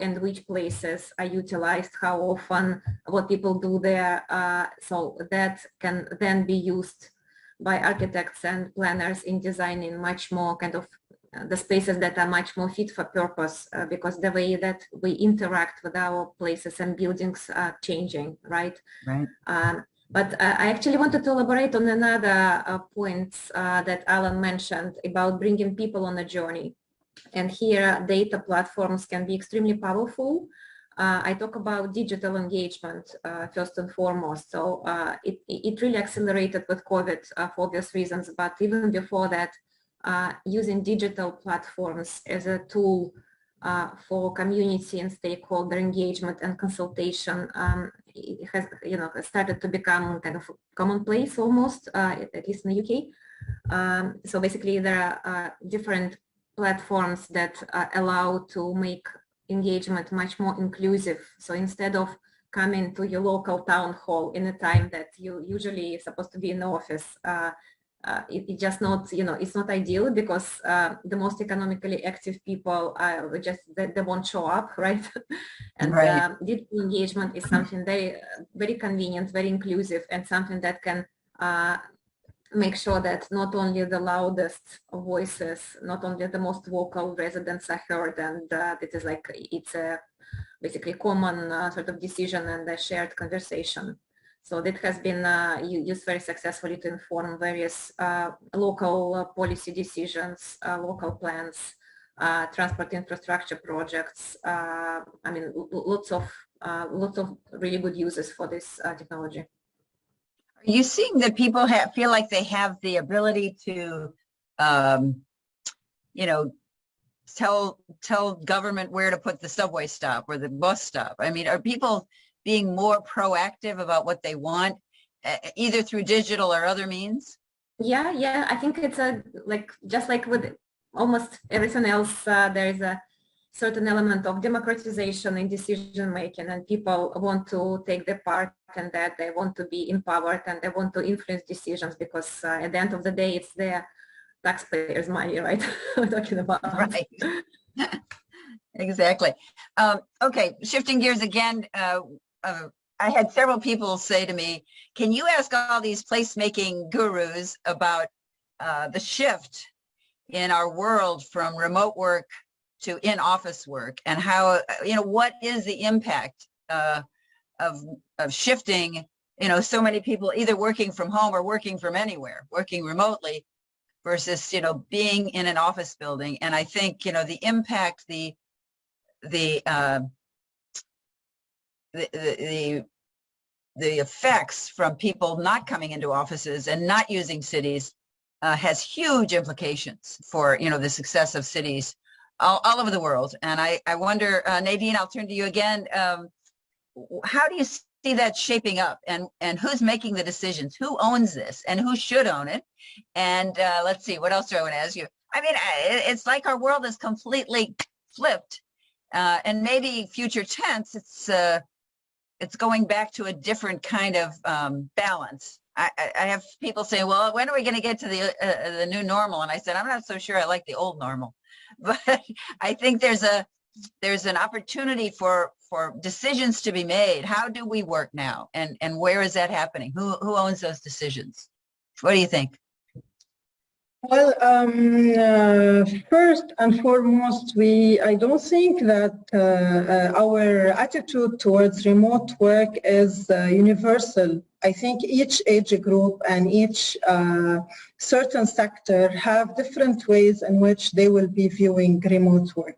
and which places are utilized, how often, what people do there. So that can then be used by architects and planners in designing much more kind of the spaces that are much more fit for purpose, because the way that we interact with our places and buildings are changing, right? Right. But I actually wanted to elaborate on another point that Alan mentioned about bringing people on a journey. And here data platforms can be extremely powerful. I talk about digital engagement first and foremost. So it really accelerated with COVID for obvious reasons, but even before that, using digital platforms as a tool for community and stakeholder engagement and consultation, it has, started to become kind of commonplace almost, at least in the UK. So basically, there are different platforms that allow to make engagement much more inclusive. So instead of coming to your local town hall in a time that you usually supposed to be in the office, it's just not, it's not ideal, because the most economically active people they won't show up, right? And right. Digital engagement is something very, very convenient, very inclusive, and something that can make sure that not only the loudest voices, not only the most vocal residents are heard, and it is it's a basically common sort of decision and a shared conversation. So that has been used very successfully to inform various local policy decisions, local plans, transport infrastructure projects. I mean, lots of really good uses for this technology. Are you seeing that people feel like they have the ability to, tell government where to put the subway stop or the bus stop? I mean, are people being more proactive about what they want, either through digital or other means? Yeah. I think it's just like with almost everything else, there is a certain element of democratization in decision making, and people want to take their part in that. They want to be empowered and they want to influence decisions, because at the end of the day, it's their taxpayers' money, right? We're talking about. Right. Exactly. Okay, shifting gears again. I had several people say to me, can you ask all these placemaking gurus about the shift in our world from remote work to in-office work, and how, what is the impact of shifting, so many people either working from home or working from anywhere, working remotely, versus, being in an office building. And I think, the impact, the effects from people not coming into offices and not using cities has huge implications for, the success of cities all over the world. And I wonder, Nadine, I'll turn to you again. How do you see that shaping up, and who's making the decisions? Who owns this, and who should own it? And let's see, what else do I want to ask you? I mean, it's like our world is completely flipped, and maybe future tense, it's going back to a different kind of balance. I have people say, well, when are we going to get to the new normal? And I said, I'm not so sure I like the old normal, but I think there's an opportunity for for decisions to be made. How do we work now, and where is that happening? Who owns those decisions? What do you think? Well, first and foremost, I don't think that our attitude towards remote work is universal. I think each age group and each certain sector have different ways in which they will be viewing remote work.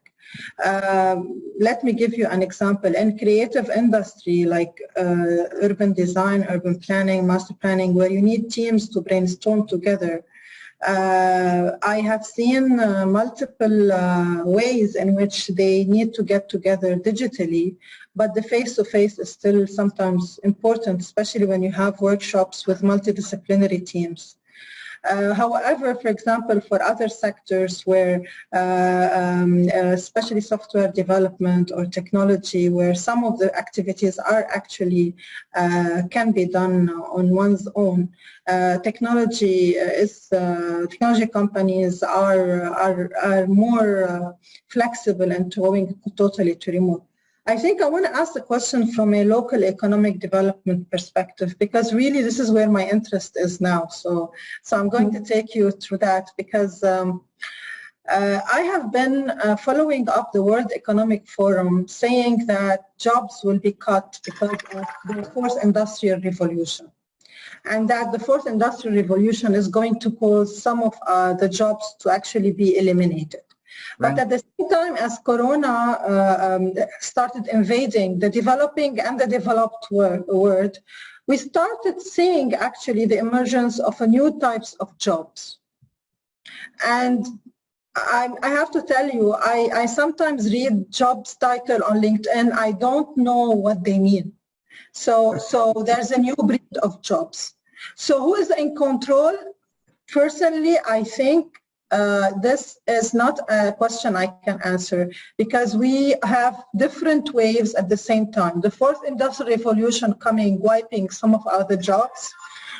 Let me give you an example. In creative industry like urban design, urban planning, master planning, where you need teams to brainstorm together, I have seen multiple ways in which they need to get together digitally, but the face-to-face is still sometimes important, especially when you have workshops with multidisciplinary teams. However, for example, for other sectors where, especially software development or technology, where some of the activities are actually can be done on one's own, technology companies are more flexible and going totally to remote. I think I want to ask the question from a local economic development perspective, because really this is where my interest is now. So I'm going to take you through that, because I have been following up the World Economic Forum saying that jobs will be cut because of the fourth industrial revolution, and that the fourth industrial revolution is going to cause some of the jobs to actually be eliminated. But at the same time, as Corona started invading the developing and the developed world, we started seeing actually the emergence of new types of jobs. And I have to tell you, I sometimes read jobs title on LinkedIn. I don't know what they mean. So there's a new breed of jobs. So who is in control? Personally, I think this is not a question I can answer, because we have different waves at the same time. The fourth industrial revolution coming, wiping some of other jobs.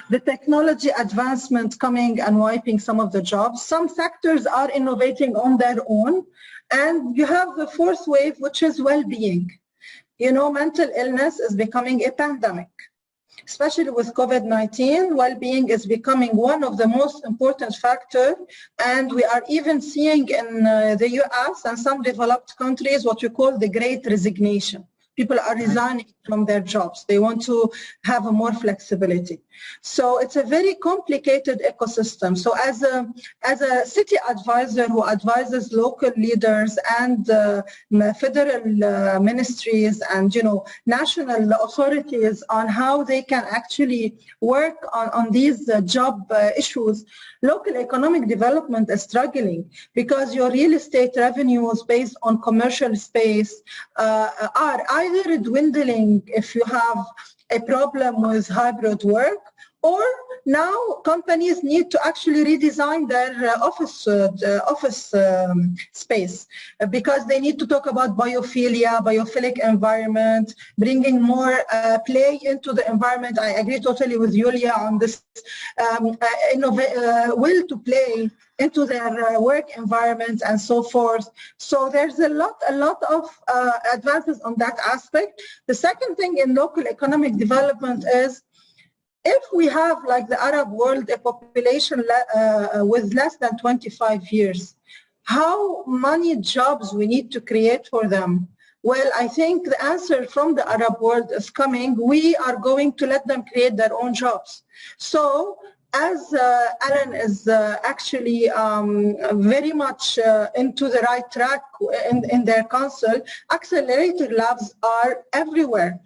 The technology advancement coming and wiping some of the jobs. Some sectors are innovating on their own. And you have the fourth wave, which is well-being. You know, mental illness is becoming a pandemic. Especially with COVID-19, well-being is becoming one of the most important factors, and we are even seeing in the US and some developed countries what we call the Great Resignation. People are resigning from their jobs. They want to have a more flexibility. So it's a very complicated ecosystem. So as a city advisor who advises local leaders and federal ministries and national authorities on how they can actually work on these job issues, local economic development is struggling because your real estate revenues based on commercial space are either dwindling if you have a problem with hybrid work, or now companies need to actually redesign their office space because they need to talk about biophilic environment, bringing more play into the environment. I agree totally with Yulia on this will to play into their work environment and so forth. So there's a lot of advances on that aspect. The second thing in local economic development is, if we have, like the Arab world, a population with less than 25 years, how many jobs we need to create for them? Well, I think the answer from the Arab world is coming. We are going to let them create their own jobs. So as Alan is actually very much into the right track in their council, accelerator labs are everywhere.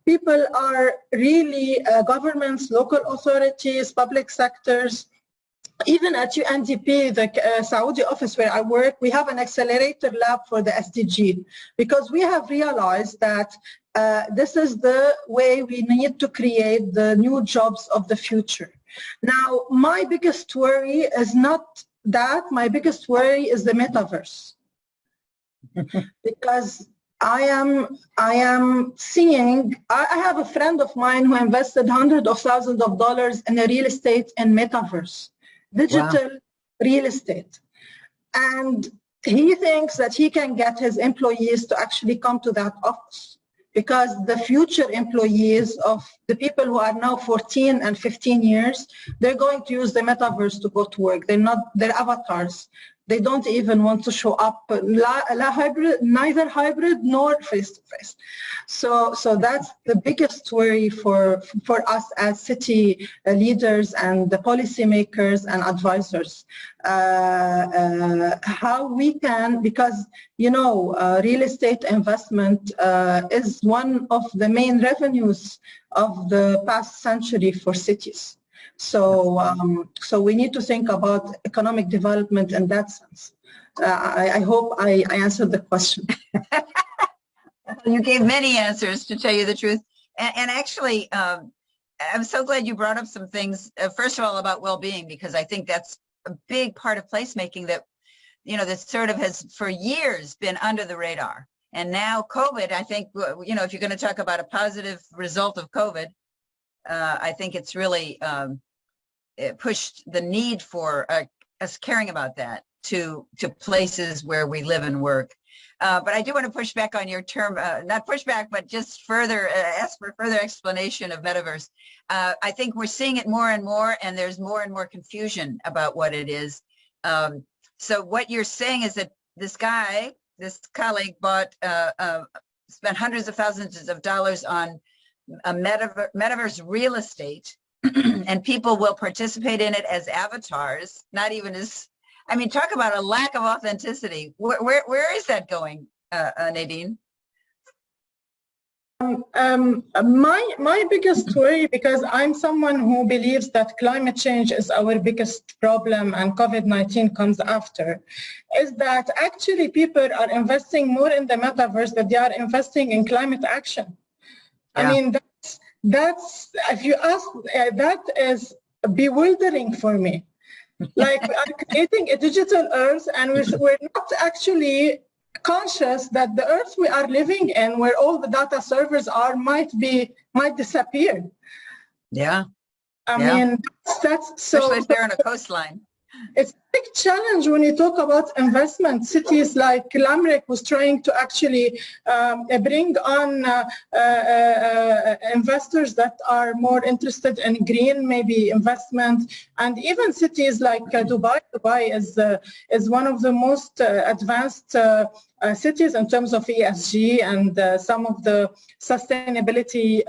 People are really, governments, local authorities, public sectors, even at UNDP, the Saudi office where I work, we have an accelerator lab for the SDG, because we have realized that this is the way we need to create the new jobs of the future. Now, my biggest worry is not that. My biggest worry is the metaverse, because I am seeing, I have a friend of mine who invested hundreds of thousands of dollars in a real estate in metaverse, digital real estate. And he thinks that he can get his employees to actually come to that office because the future employees of the people who are now 14 and 15 years, they're going to use the metaverse to go to work. They're avatars. They don't even want to show up, neither hybrid nor face-to-face. So that's the biggest worry for us as city leaders and the policymakers and advisors. How we can, because, real estate investment is one of the main revenues of the past century for cities. So we need to think about economic development in that sense. I hope I answered the question. You gave many answers, to tell you the truth. And actually, I'm so glad you brought up some things, first of all, about well-being, because I think that's a big part of placemaking that, that sort of has for years been under the radar. And now COVID, I think, if you're going to talk about a positive result of COVID, I think it's really it pushed the need for us caring about that to places where we live and work. But I do want to push back on your term, not push back, but just further ask for further explanation of metaverse. I think we're seeing it more and more, and there's more and more confusion about what it is. So what you're saying is that this colleague spent hundreds of thousands of dollars on a metaverse real estate, and people will participate in it as avatars, not even as, talk about a lack of authenticity. Where is that going, Nadine? My biggest worry, because I'm someone who believes that climate change is our biggest problem and COVID-19 comes after, is that actually people are investing more in the metaverse than they are investing in climate action. Yeah. That's if you ask, that is bewildering for me. Like, we are creating a digital earth, and we're not actually conscious that the earth we are living in, where all the data servers are, might disappear. Yeah. I mean, that's so. Especially if they're on a coastline. It's a big challenge when you talk about investment. Cities like Limerick was trying to actually bring on investors that are more interested in green, maybe investment, and even cities like Dubai. Dubai is one of the most advanced cities in terms of ESG and some of the sustainability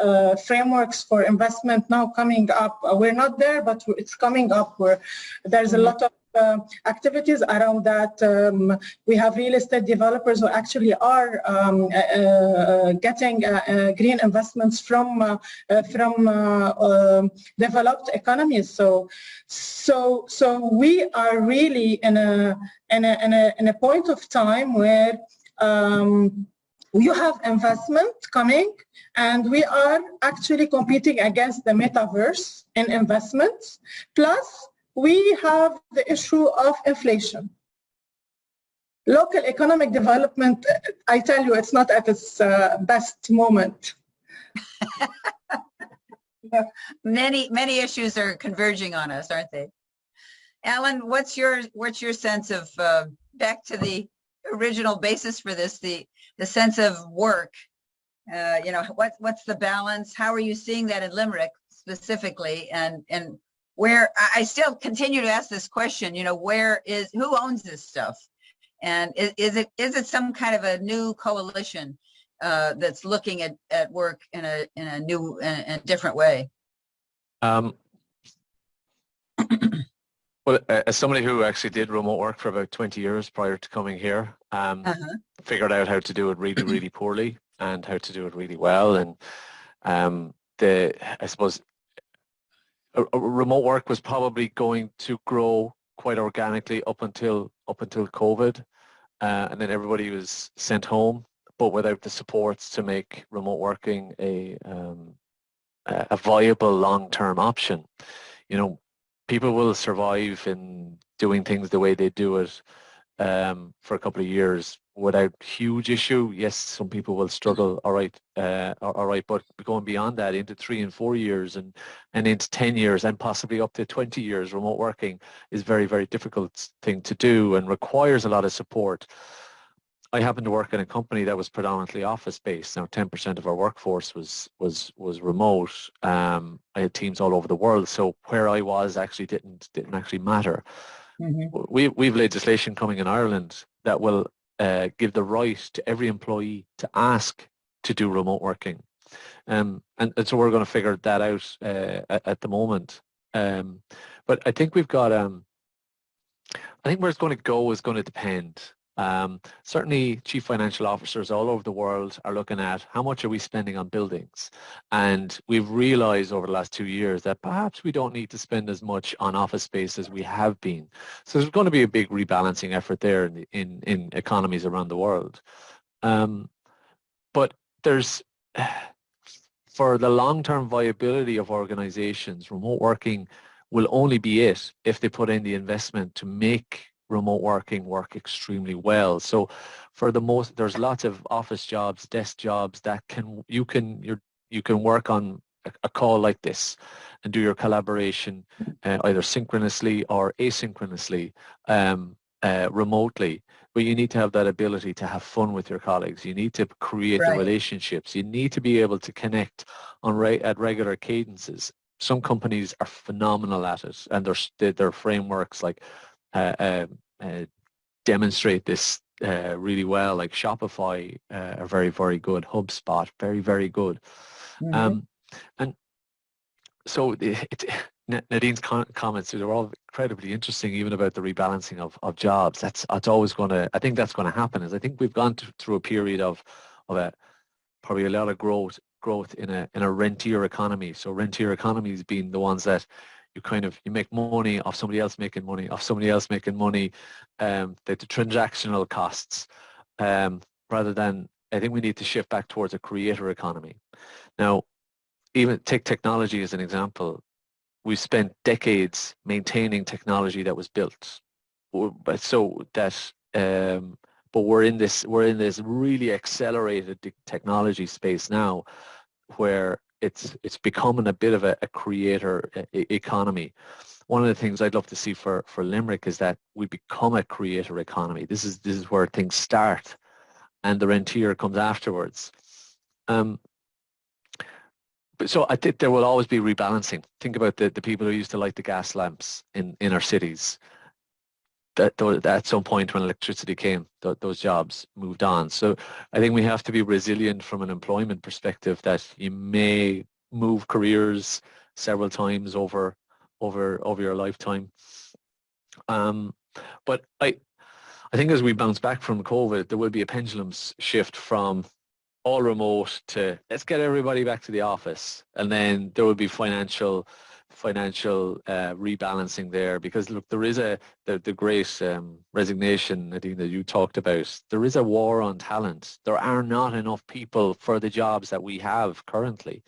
frameworks for investment now coming up. We're not there, but it's coming up, where there's a lot of activities around that. We have real estate developers who actually are getting green investments from developed economies. So we are really in a point of time where you have investment coming, and we are actually competing against the metaverse in investments. Plus, we have the issue of inflation. Local economic development, I tell you, it's not at its best moment. Many issues are converging on us, aren't they? Alan, what's your sense of, back to the original basis for this, the sense of work? What's the balance? How are you seeing that in Limerick specifically, and where I still continue to ask this question, who owns this stuff? And is it some kind of a new coalition that's looking at work in a new and different way? Well, as somebody who actually did remote work for about 20 years prior to coming here, figured out how to do it really, really poorly and how to do it really well. And I suppose remote work was probably going to grow quite organically up until COVID, and then everybody was sent home, but without the supports to make remote working a viable long-term option. People will survive in doing things the way they do it for a couple of years without huge issue. Yes, some people will struggle, all right, but going beyond that into 3 and 4 years and into 10 years and possibly up to 20 years, remote working is very, very difficult thing to do and requires a lot of support. I happened to work in a company that was predominantly office-based. Now, 10% of our workforce was remote. I had teams all over the world, so where I was actually didn't actually matter. Mhm. We've legislation coming in Ireland that will give the right to every employee to ask to do remote working, and so we're going to figure that out at the moment. But I think we've got I think where it's going to go is going to depend. Certainly chief financial officers all over the world are looking at how much are we spending on buildings. And we've realized over the last 2 years that perhaps we don't need to spend as much on office space as we have been. So there's going to be a big rebalancing effort there in economies around the world. But there's, for the long-term viability of organizations, remote working will only be it if they put in the investment to make remote working work extremely well. So for the most, there's lots of office jobs, desk jobs that you can work on a call like this and do your collaboration either synchronously or asynchronously remotely. But you need to have that ability to have fun with your colleagues. You need to create the relationships. You need to be able to connect at regular cadences. Some companies are phenomenal at it, and their frameworks like demonstrate this really well. Like Shopify are very, very good. HubSpot, very, very good. Mm-hmm. And so Nadine's comments, they're all incredibly interesting, even about the rebalancing of jobs. That's always going to, I think that's going to happen. I think we've gone through a period of probably a lot of growth in a rentier economy. So rentier economies being the ones that you make money off somebody else making money, the transactional costs, rather than, I think we need to shift back towards a creator economy. Now, even take technology as an example. We spent decades maintaining technology that was built, but we're in this really accelerated technology space now, where it's becoming a bit of a creator economy. One of the things I'd love to see for Limerick is that we become a creator economy. This is where things start, and the rentier comes afterwards. So I think there will always be rebalancing. Think about the people who used to light the gas lamps in our cities. That at some point when electricity came, those jobs moved on. So I think we have to be resilient from an employment perspective, that you may move careers several times over your lifetime. But I think as we bounce back from COVID, there will be a pendulum shift from all remote to let's get everybody back to the office, and then there will be financial rebalancing there, because look, there is the great resignation, Nadine, that you talked about. There is a war on talent. There are not enough people for the jobs that we have currently.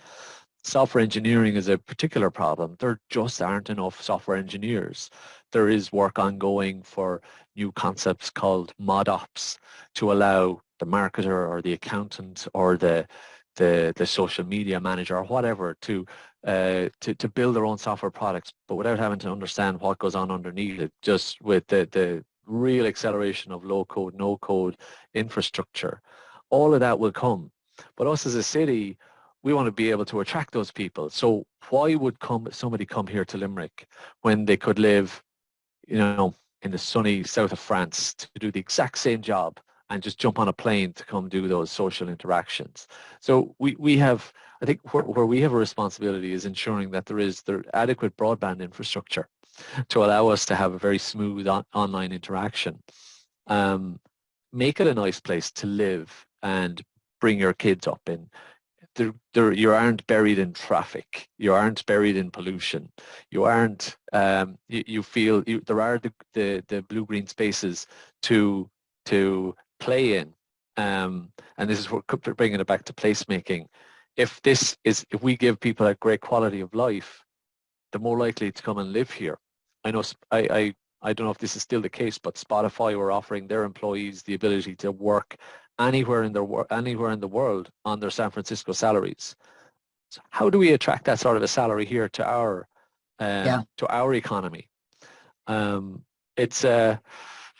Software engineering is a particular problem. There just aren't enough software engineers. There is work ongoing for new concepts called mod ops to allow the marketer or the accountant or the social media manager or whatever to build their own software products, but without having to understand what goes on underneath it, just with the real acceleration of low code, no code infrastructure. All of that will come. But us as a city, we want to be able to attract those people. So why would somebody come here to Limerick when they could live, in the sunny south of France to do the exact same job and just jump on a plane to come do those social interactions? So we have, I think where we have a responsibility is ensuring that there is adequate broadband infrastructure to allow us to have a very smooth online interaction. Make it a nice place to live and bring your kids up in. You aren't buried in traffic. You aren't buried in pollution. You aren't. You feel there are the blue-green spaces to play in, and this is what bringing it back to placemaking. If we give people a great quality of life, they're more likely to come and live here. I know. I don't know if this is still the case, but Spotify were offering their employees the ability to work anywhere in the world on their San Francisco salaries. So how do we attract that sort of a salary here to our economy? It's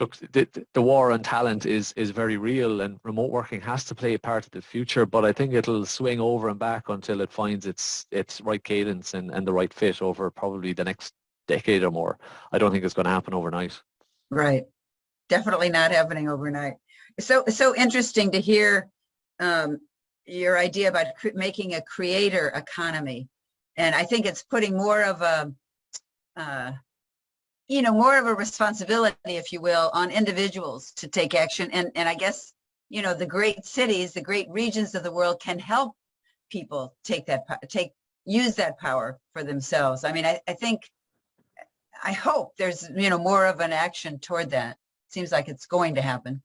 look, the war on talent is very real, and remote working has to play a part of the future, but I think it'll swing over and back until it finds its right cadence and the right fit over probably the next decade or more. I don't think it's going to happen overnight. Right. Definitely not happening overnight. So interesting to hear your idea about making a creator economy. And I think it's putting more of a, more of a responsibility, if you will, on individuals to take action. And I guess, the great cities, the great regions of the world can help people use that power for themselves. I mean, I hope there's, more of an action toward that. Seems like it's going to happen.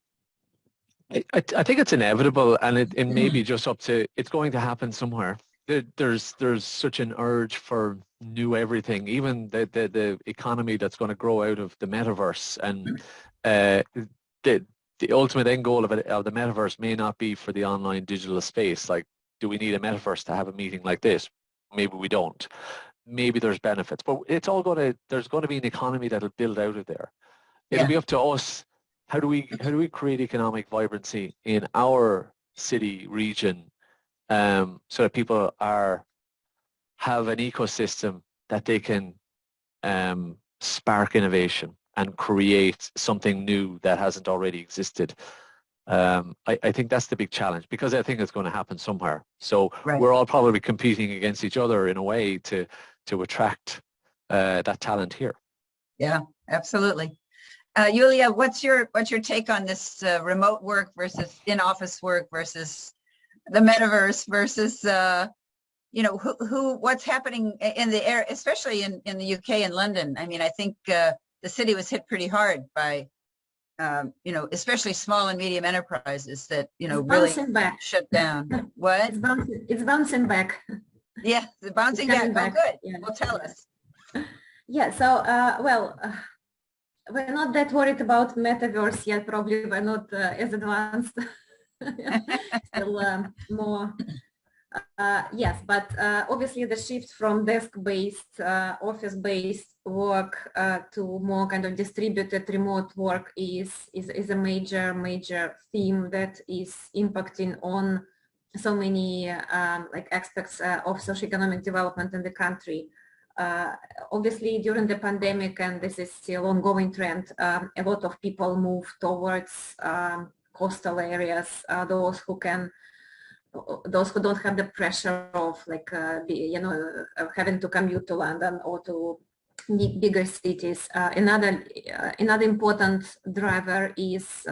I think it's inevitable, and it may be just up to, it's going to happen somewhere. There's such an urge for new everything, even the economy that's going to grow out of the metaverse, and the ultimate end goal of the metaverse may not be for the online digital space. Like, do we need a metaverse to have a meeting like this? Maybe we don't. Maybe there's benefits, but there's going to be an economy that'll build out of there. It'll be up to us. How do we create economic vibrancy in our city region, so that people have an ecosystem that they can spark innovation and create something new that hasn't already existed. I think that's the big challenge, because I think it's going to happen somewhere. So we're all probably competing against each other in a way to attract that talent here. Yeah, absolutely. Yulia, what's your take on this remote work versus in-office work versus the metaverse versus what's happening in the air, especially in the UK and London? I mean, I think the city was hit pretty hard by especially small and medium enterprises that really shut down. What? It's bouncing back. Yeah, it's bouncing back. Oh, good. Yeah. Well, tell us. Yeah. So we're not that worried about metaverse yet. Probably we're not as advanced. Still more. Yes, but obviously the shift from desk-based, office-based work to more kind of distributed remote work is a major theme that is impacting on so many aspects of socioeconomic development in the country. Obviously, during the pandemic, and this is still an ongoing trend, a lot of people move towards coastal areas, those who don't have the pressure of having to commute to London or to bigger cities. Another important driver is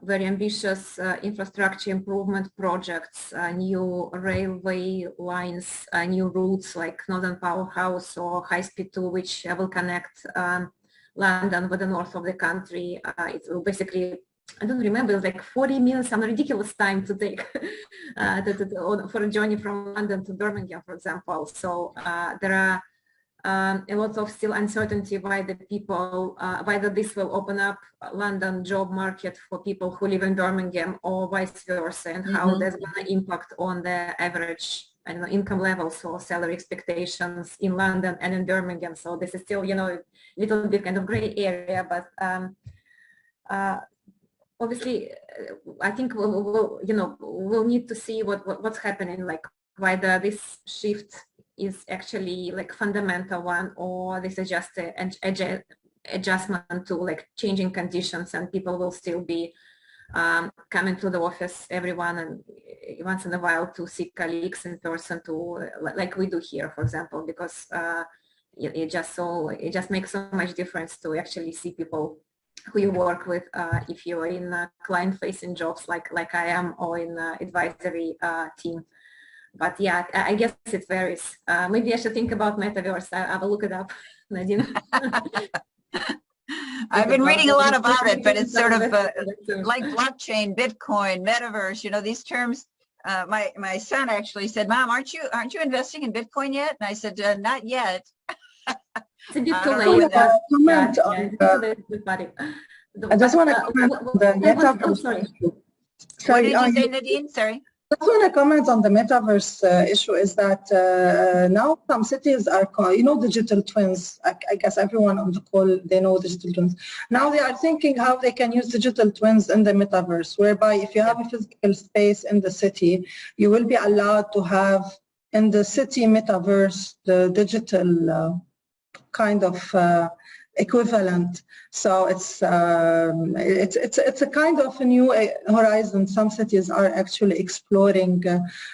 very ambitious infrastructure improvement projects, new railway lines, new routes like Northern Powerhouse or High Speed 2, which will connect London with the north of the country. It will basically, I don't remember, it was like 40 minutes, some ridiculous time to take for a journey from London to Birmingham, for example. So there are a lot of still uncertainty whether this will open up London job market for people who live in Birmingham or vice versa, and how that's going to impact on the average income levels or salary expectations in London and in Birmingham. So this is still, a little bit kind of gray area, but obviously, I think we'll need to see what's happening, like whether this shift is actually like fundamental one, or this is just an adjustment to like changing conditions, and people will still be coming to the office, everyone, and once in a while to see colleagues in person, to like we do here, for example, because it just makes so much difference to actually see people who you work with, if you're in client-facing jobs like I am, or in advisory team. But yeah, I guess it varies. Maybe I should think about metaverse. I will look it up, Nadine. I've been reading a lot about it, but it's sort of like blockchain, Bitcoin, metaverse. These terms. My son actually said, "Mom, aren't you investing in Bitcoin yet?" And I said, "Not yet." It's a bit too late. I just want to comment on the metaverse. Sorry. What did you say, Nadine? Sorry. just want to comment on the metaverse issue is that now some cities are, digital twins. I guess everyone on the call, they know digital twins. Now they are thinking how they can use digital twins in the metaverse, whereby if you have a physical space in the city, you will be allowed to have in the city metaverse the digital kind of equivalent. So it's a kind of a new horizon. Some cities are actually exploring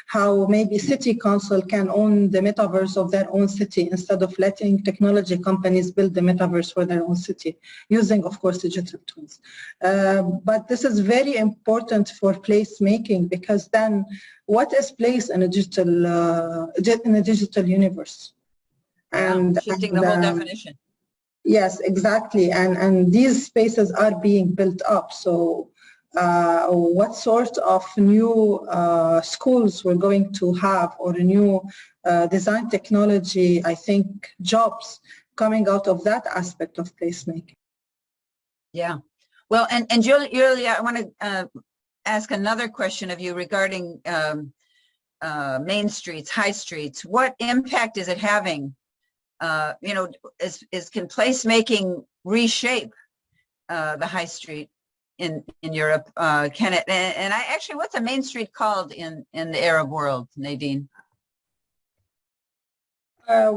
how maybe city council can own the metaverse of their own city instead of letting technology companies build the metaverse for their own city, using, of course, digital twins. But this is very important for placemaking, because then what is place in a digital universe? And shifting the whole definition. Yes, exactly. And these spaces are being built up. So what sort of new schools we're going to have, or a new design technology, I think, jobs coming out of that aspect of placemaking. Yeah. Well, and Julia, I want to ask another question of you regarding main streets, high streets. What impact is it having? Can placemaking reshape the high street in Europe? Can it? And what's a main street called in the Arab world, Nadine?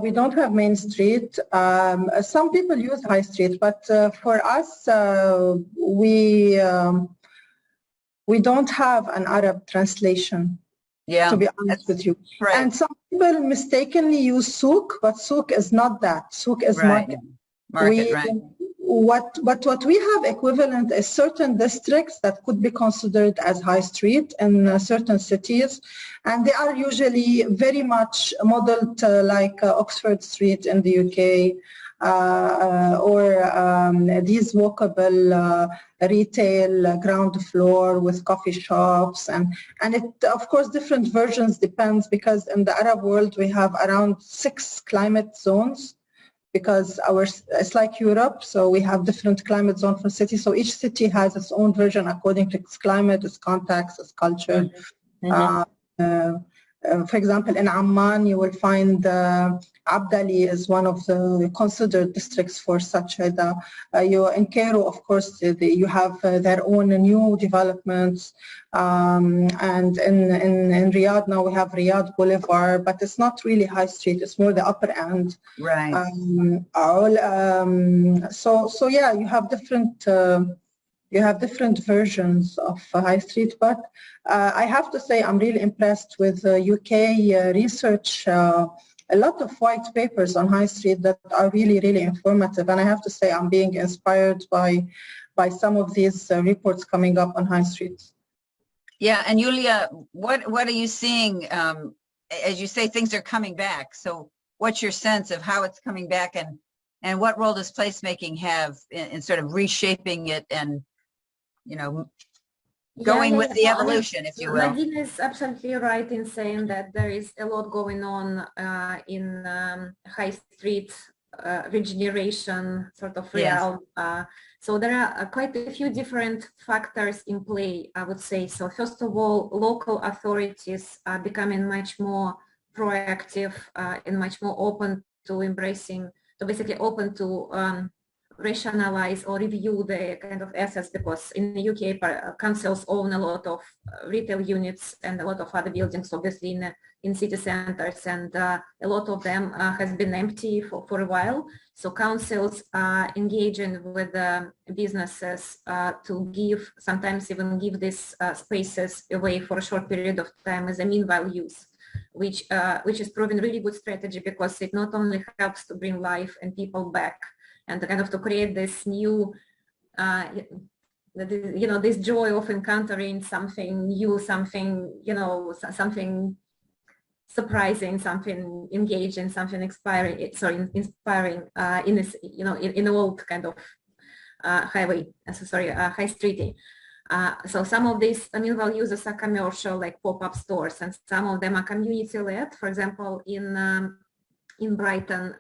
We don't have main street. Some people use high street, but for us, we don't have an Arab translation. Yeah, to be honest with you. Right. And some people mistakenly use souk, but souk is not that. Souk is market. Right. What we have equivalent is certain districts that could be considered as high street in certain cities, and they are usually very much modeled like Oxford Street in the UK, or these walkable retail ground floor with coffee shops, and it, of course, different versions depends, because in the Arab world we have around 6 climate zones, because it's like Europe, so we have different climate zones for cities. So each city has its own version according to its climate, its context, its culture. For example, in Amman, you will find Abdali is one of the considered districts for such. In Cairo, of course, you have their own new developments. And in Riyadh now we have Riyadh Boulevard, but it's not really high street. It's more the upper end. Right. So yeah, you have different versions of high street, but I have to say I'm really impressed with UK research. A lot of white papers on high street that are really, really informative, and I have to say I'm being inspired by some of these reports coming up on high streets. Yeah, and Julia, what are you seeing? As you say, things are coming back. So what's your sense of how it's coming back, and what role does placemaking have in sort of reshaping it and, going with the evolution, if you will? Nadine is absolutely right in saying that there is a lot going on in high street regeneration sort of realm. Yes. So there are quite a few different factors in play, I would say. So first of all, local authorities are becoming much more proactive and much more open to embracing, so basically open to rationalize or review the kind of assets, because in the UK councils own a lot of retail units and a lot of other buildings, obviously in city centers, and a lot of them has been empty for a while. So councils are engaging with businesses to sometimes even give these spaces away for a short period of time as a meanwhile use, which is proven really good strategy, because it not only helps to bring life and people back, and to kind of to create this new, this joy of encountering something new, something, something surprising, something engaging, something inspiring in this, in old kind of high street. So some of these meanwhile users are commercial, like pop-up stores, and some of them are community-led. For example, in Brighton,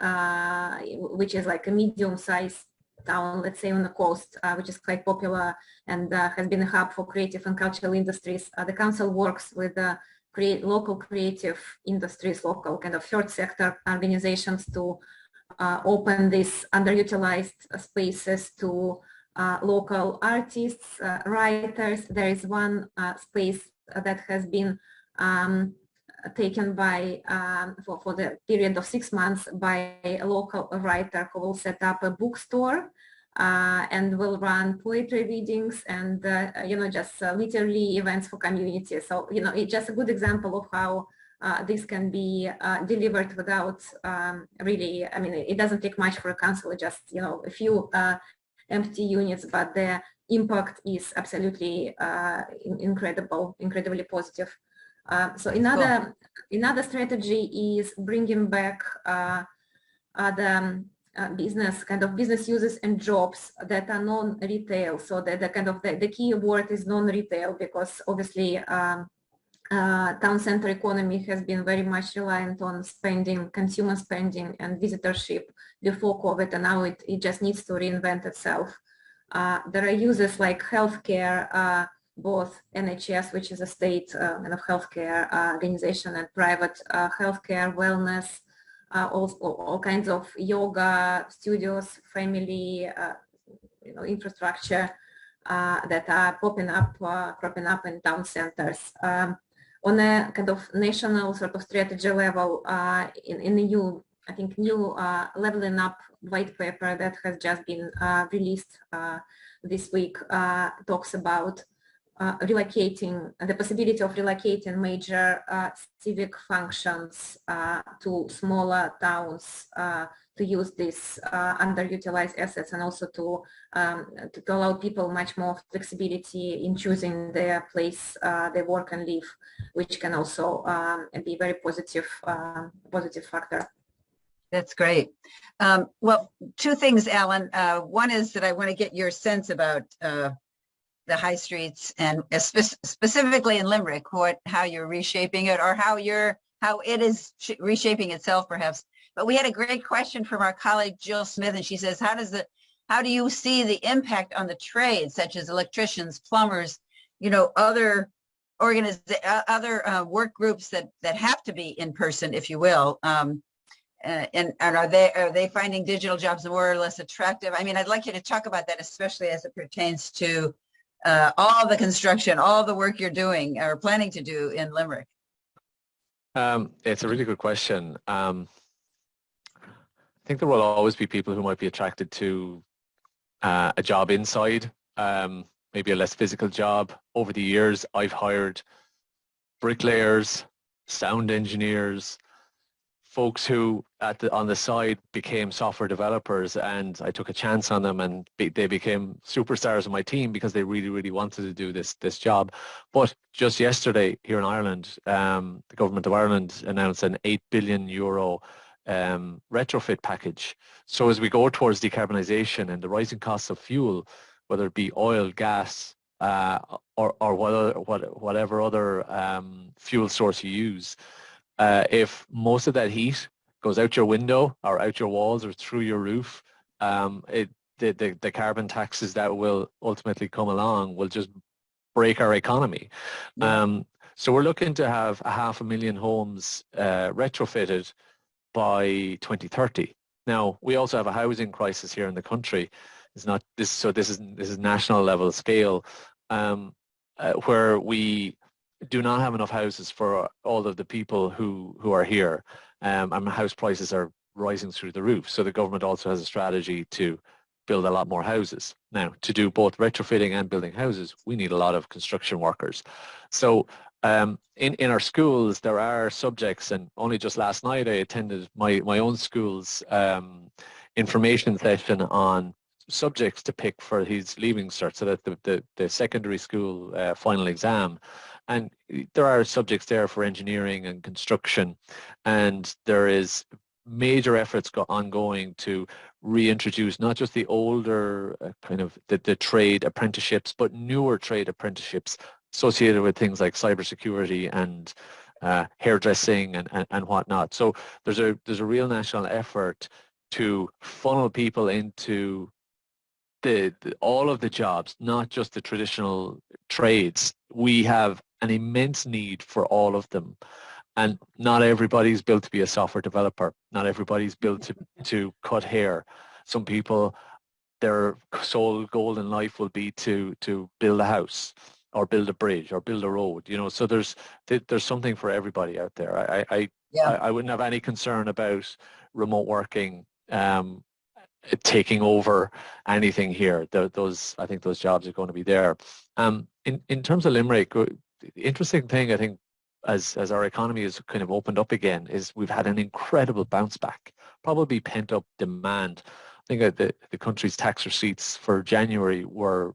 which is like a medium-sized town, let's say on the coast, which is quite popular and has been a hub for creative and cultural industries. The council works with local creative industries, local kind of third sector organizations to open these underutilized spaces to local artists, writers. There is one space that has been taken by for the period of 6 months by a local writer who will set up a bookstore and will run poetry readings and just literary events for community. So it's just a good example of how this can be delivered without really, I mean, it doesn't take much for a council, just a few empty units, but the impact is absolutely incredibly positive. So another strategy is bringing back the business users and jobs that are non-retail. So the key word is non-retail, because obviously town center economy has been very much reliant on spending, consumer spending and visitorship before COVID, and now it just needs to reinvent itself. There are uses like healthcare, both NHS, which is a state kind of healthcare organization, and private healthcare, wellness, all kinds of yoga studios, family, infrastructure that are cropping up in town centers. On a kind of national sort of strategy level, in the new leveling up white paper that has just been released this week talks about relocating, the possibility of relocating major civic functions to smaller towns to use these underutilized assets, and also to allow people much more flexibility in choosing their place they work and live, which can also be a very positive factor. That's great. Well, two things, Alan. One is that I want to get your sense about the high streets, and specifically in Limerick, how you're reshaping it, or how it is reshaping itself, perhaps. But we had a great question from our colleague Jill Smith, and she says, how do you see the impact on the trades, such as electricians, plumbers, other work groups that have to be in person, if you will, and are they finding digital jobs more or less attractive? I mean, I'd like you to talk about that, especially as it pertains to all the construction, all the work you're doing or planning to do in Limerick. It's a really good question. I think there will always be people who might be attracted to a job inside, maybe a less physical job. Over the years, I've hired bricklayers, sound engineers, folks who on the side became software developers, and I took a chance on them, and they became superstars on my team because they really, really wanted to do this job. But just yesterday here in Ireland, the government of Ireland announced an €8 billion retrofit package. So as we go towards decarbonisation and the rising costs of fuel, whether it be oil, gas, or whatever other fuel source you use, if most of that heat goes out your window or out your walls or through your roof, the carbon taxes that will ultimately come along will just break our economy. Yeah. So we're looking to have 500,000 homes retrofitted by 2030. Now, we also have a housing crisis here in the country. It's not this, so this is national level scale, where we do not have enough houses for all of the people who are here, and house prices are rising through the roof. So the government also has a strategy to build a lot more houses. Now, to do both retrofitting and building houses, we need a lot of construction workers. So in our schools, there are subjects, and only just last night I attended my own school's information session on subjects to pick for his leaving cert, so that the secondary school final exam. And there are subjects there for engineering and construction, and there is major efforts ongoing to reintroduce not just the older kind of the trade apprenticeships, but newer trade apprenticeships associated with things like cybersecurity and hairdressing and whatnot. So there's a real national effort to funnel people into all of the jobs, not just the traditional trades. We have an immense need for all of them. And not everybody's built to be a software developer. Not everybody's built to cut hair. Some people, their sole goal in life will be to build a house or build a bridge or build a road. You know, so there's something for everybody out there. I wouldn't have any concern about remote working taking over anything here. I think those jobs are going to be there. In terms of Limerick, the interesting thing I think as our economy has kind of opened up again is we've had an incredible bounce back, probably pent up demand. I think that the country's tax receipts for January were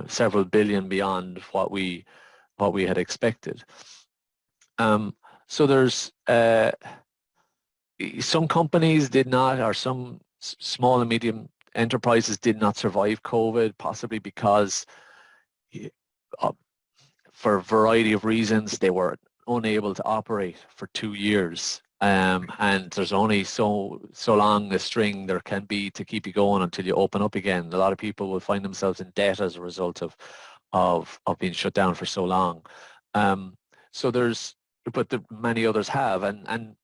several billion beyond what we had expected. So there's some companies did not, or some small and medium enterprises did not survive COVID, possibly because for a variety of reasons they were unable to operate for 2 years. And there's only so long a string there can be to keep you going until you open up again. A lot of people will find themselves in debt as a result of being shut down for so long. But many others have, and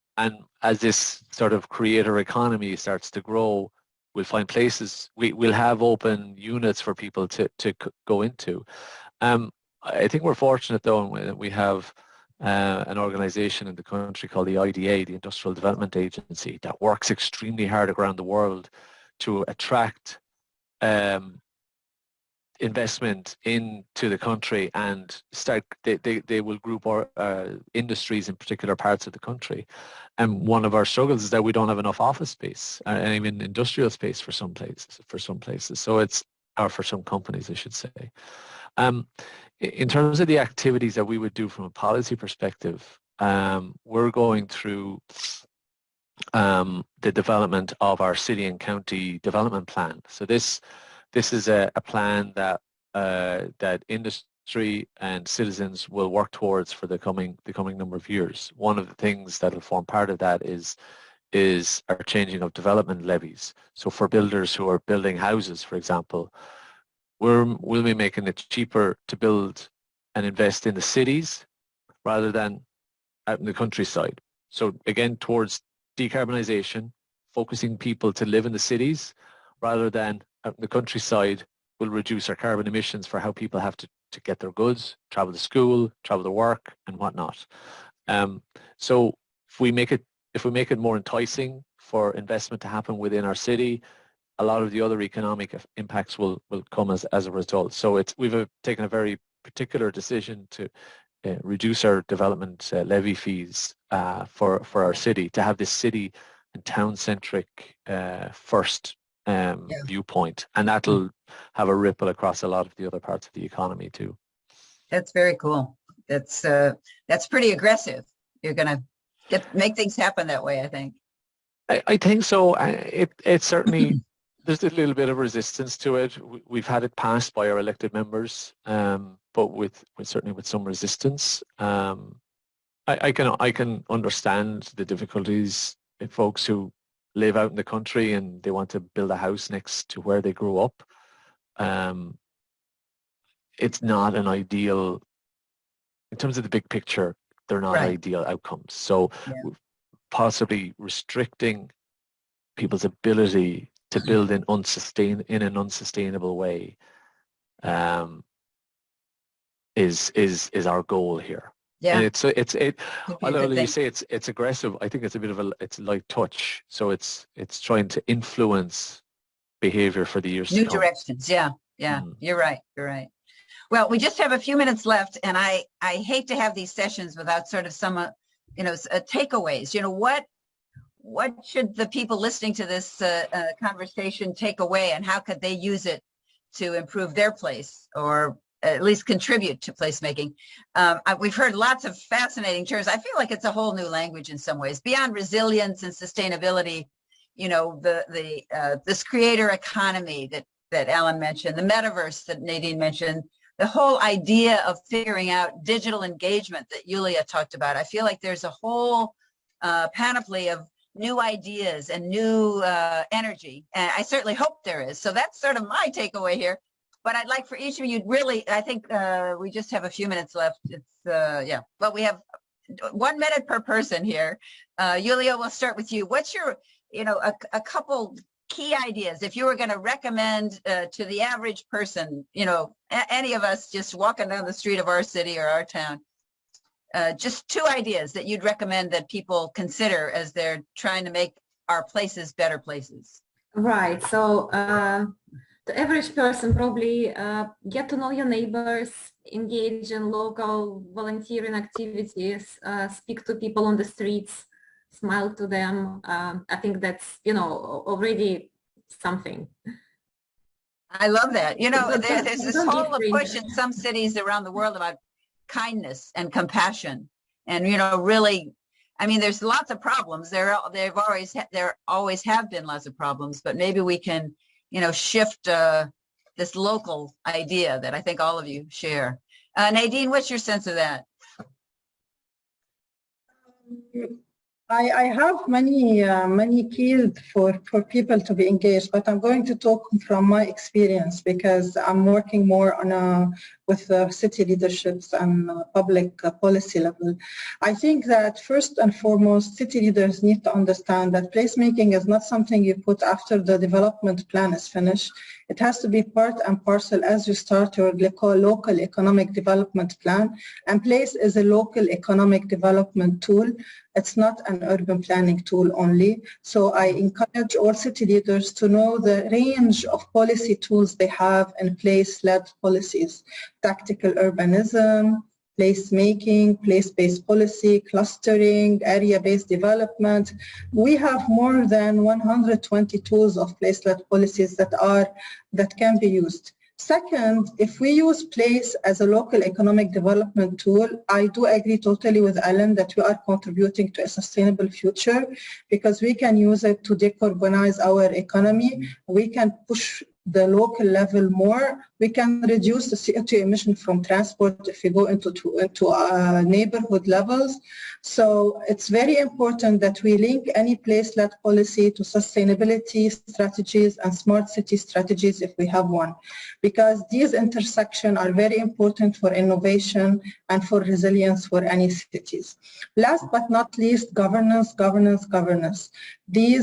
as this sort of creator economy starts to grow, we'll find places, we'll have open units for people to go into. I think we're fortunate though, we have an organization in the country called the IDA, the Industrial Development Agency, that works extremely hard around the world to attract investment into the country and start. They will group our industries in particular parts of the country. And one of our struggles is that we don't have enough office space, and even industrial space for some places. So it's, or for some companies, I should say. In terms of the activities that we would do from a policy perspective, we're going through the development of our city and county development plan. So this is a plan that that industry and citizens will work towards for the coming number of years. One of the things that will form part of that is our changing of development levies. So for builders who are building houses, for example, we'll be making it cheaper to build and invest in the cities rather than out in the countryside. So again, towards decarbonization, focusing people to live in the cities rather than out in the countryside will reduce our carbon emissions for how people have to get their goods, travel to school, travel to work, and whatnot. So if we make it more enticing for investment to happen within our city, a lot of the other economic impacts will come as a result. So we've taken a very particular decision to reduce our development levy fees for our city, to have this city and town-centric first viewpoint, and that'll have a ripple across a lot of the other parts of the economy too. That's very cool. That's pretty aggressive. You're gonna make things happen that way, I think. I think so. It certainly there's a little bit of resistance to it. We've had it passed by our elected members, but certainly with some resistance. I can understand the difficulties in folks who live out in the country and they want to build a house next to where they grew up. It's not an ideal, in terms of the big picture, they're not ideal outcomes. So possibly restricting people's ability to build in an unsustainable way is our goal here. Yeah, and although you say it's aggressive, I think it's a bit of it's a light touch. So it's trying to influence behavior for the years to come. New directions. Yeah. You're right. Well, we just have a few minutes left, and I hate to have these sessions without sort of some takeaways. What should the people listening to this conversation take away, and how could they use it to improve their place or at least contribute to placemaking? We've heard lots of fascinating terms. I feel like it's a whole new language in some ways. Beyond resilience and sustainability, this creator economy that Alan mentioned, the metaverse that Nadine mentioned, the whole idea of figuring out digital engagement that Yulia talked about. I feel like there's a whole panoply of new ideas and new energy. And I certainly hope there is. So that's sort of my takeaway here. But I'd like for each of you really, I think we just have a few minutes left. It's, yeah, well, we have 1 minute per person here. Yulia, we'll start with you. What's your, a couple key ideas if you were going to recommend to the average person, any of us just walking down the street of our city or our town, just 2 ideas that you'd recommend that people consider as they're trying to make our places better places. Right. So the average person probably get to know your neighbors, engage in local volunteering activities, speak to people on the streets, smile to them. I think that's, already something. I love that. There's this whole push in some cities around the world about kindness and compassion. And, really, I mean, there's lots of problems. There always have been lots of problems, but maybe we can, shift this local idea that I think all of you share. Nadine, what's your sense of that? I have many keys for people to be engaged, but I'm going to talk from my experience because I'm working more on with city leaderships and public policy level. I think that first and foremost, city leaders need to understand that placemaking is not something you put after the development plan is finished. It has to be part and parcel as you start your local economic development plan, and place is a local economic development tool. It's not an urban planning tool only. So I encourage all city leaders to know the range of policy tools they have in place-led policies: tactical urbanism, placemaking, place-based policy, clustering, area-based development. We have more than 120 tools of place-led policies that can be used. Second, if we use place as a local economic development tool, I do agree totally with Ellen that we are contributing to a sustainable future because we can use it to decarbonize our economy. We can push the local level more. We can reduce the CO2 emission from transport if we go into neighborhood levels. So it's very important that we link any place-led policy to sustainability strategies and smart city strategies if we have one, because these intersections are very important for innovation and for resilience for any cities. Last but not least, governance. We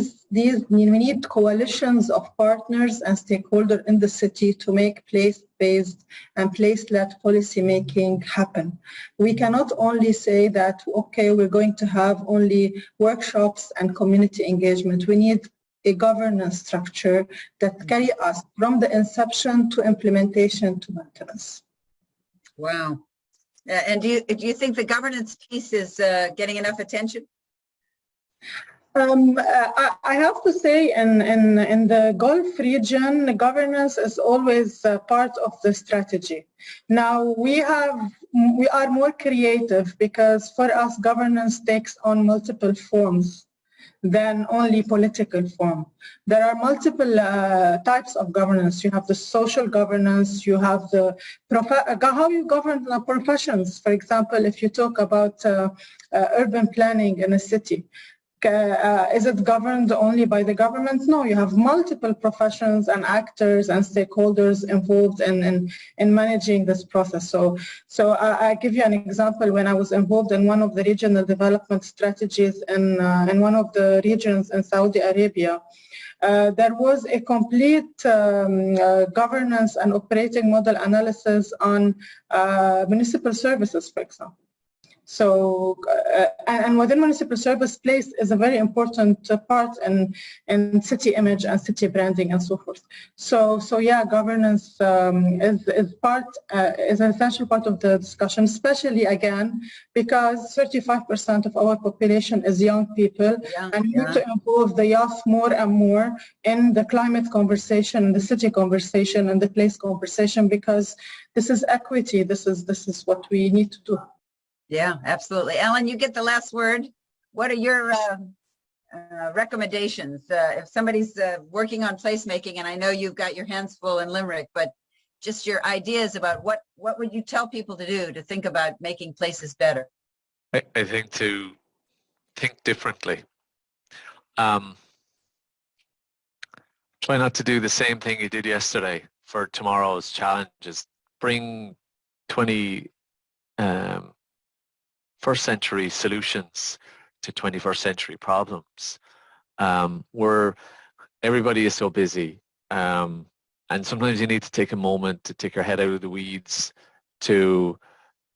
need coalitions of partners and stakeholders in the city to make place-based and place-led policy making happen. We cannot only say that, okay, we're going to have only workshops and community engagement. We need a governance structure that carry us from the inception to implementation to maintenance. Wow. And do you think the governance piece is getting enough attention? I have to say in the Gulf region, governance is always part of the strategy. Now we are more creative because for us governance takes on multiple forms than only political form. There are multiple types of governance. You have the social governance, you have the how you govern the professions. For example, if you talk about urban planning in a city, is it governed only by the government? No, you have multiple professions and actors and stakeholders involved in managing this process. So I give you an example. When I was involved in one of the regional development strategies in one of the regions in Saudi Arabia, there was a complete governance and operating model analysis on municipal services, for example. So, and within municipal service, place is a very important part in city image and city branding and so forth. So yeah, governance is an essential part of the discussion, especially again, because 35% of our population is young people, and we need to involve the youth more and more in the climate conversation, the city conversation, and the place conversation, because this is equity. This is what we need to do. Yeah, absolutely. Ellen, you get the last word. What are your recommendations? If somebody's working on placemaking, and I know you've got your hands full in Limerick, but just your ideas about what would you tell people to do to think about making places better? I think to think differently. Try not to do the same thing you did yesterday for tomorrow's challenges. Bring 21st century solutions to 21st century problems. Where everybody is so busy, and sometimes you need to take a moment to take your head out of the weeds to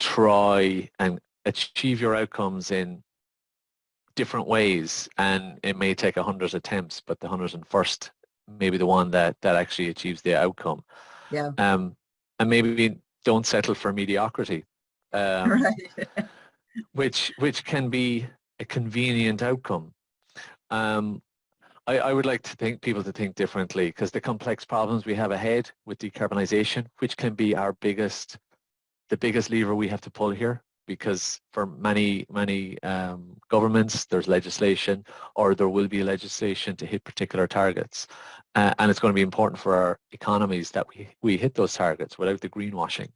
try and achieve your outcomes in different ways, and it may take 100 attempts, but the 101st may be the one that actually achieves the outcome. Yeah. And maybe don't settle for mediocrity, Right. which can be a convenient outcome. I would like to think people to think differently, because the complex problems we have ahead with decarbonisation, which can be the biggest lever we have to pull here, because for many governments there's legislation, or there will be legislation to hit particular targets, and it's going to be important for our economies that we hit those targets without the greenwashing.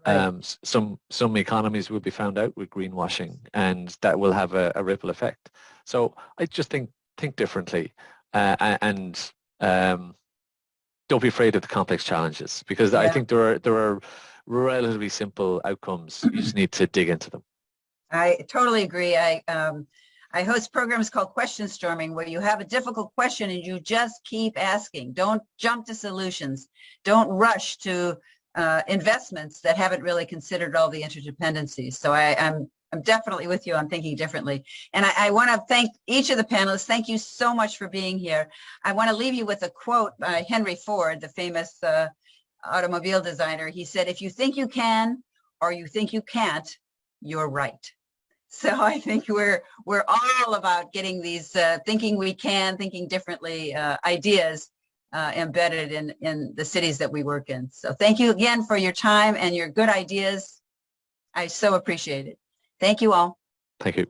Right. Some economies will be found out with greenwashing, and that will have a ripple effect. So I just think differently, and don't be afraid of the complex challenges, because I think there are relatively simple outcomes. You just need to dig into them. I totally agree. I host programs called Question Storming, where you have a difficult question and you just keep asking. Don't jump to solutions. Don't rush to investments that haven't really considered all the interdependencies. So I'm definitely with you on thinking differently. And I want to thank each of the panelists. Thank you so much for being here. I want to leave you with a quote by Henry Ford, the famous automobile designer. He said, "If you think you can or you think you can't, you're right." So I think we're all about getting these thinking we can, thinking differently ideas embedded in the cities that we work in. So thank you again for your time and your good ideas. I so appreciate it. Thank you all. Thank you.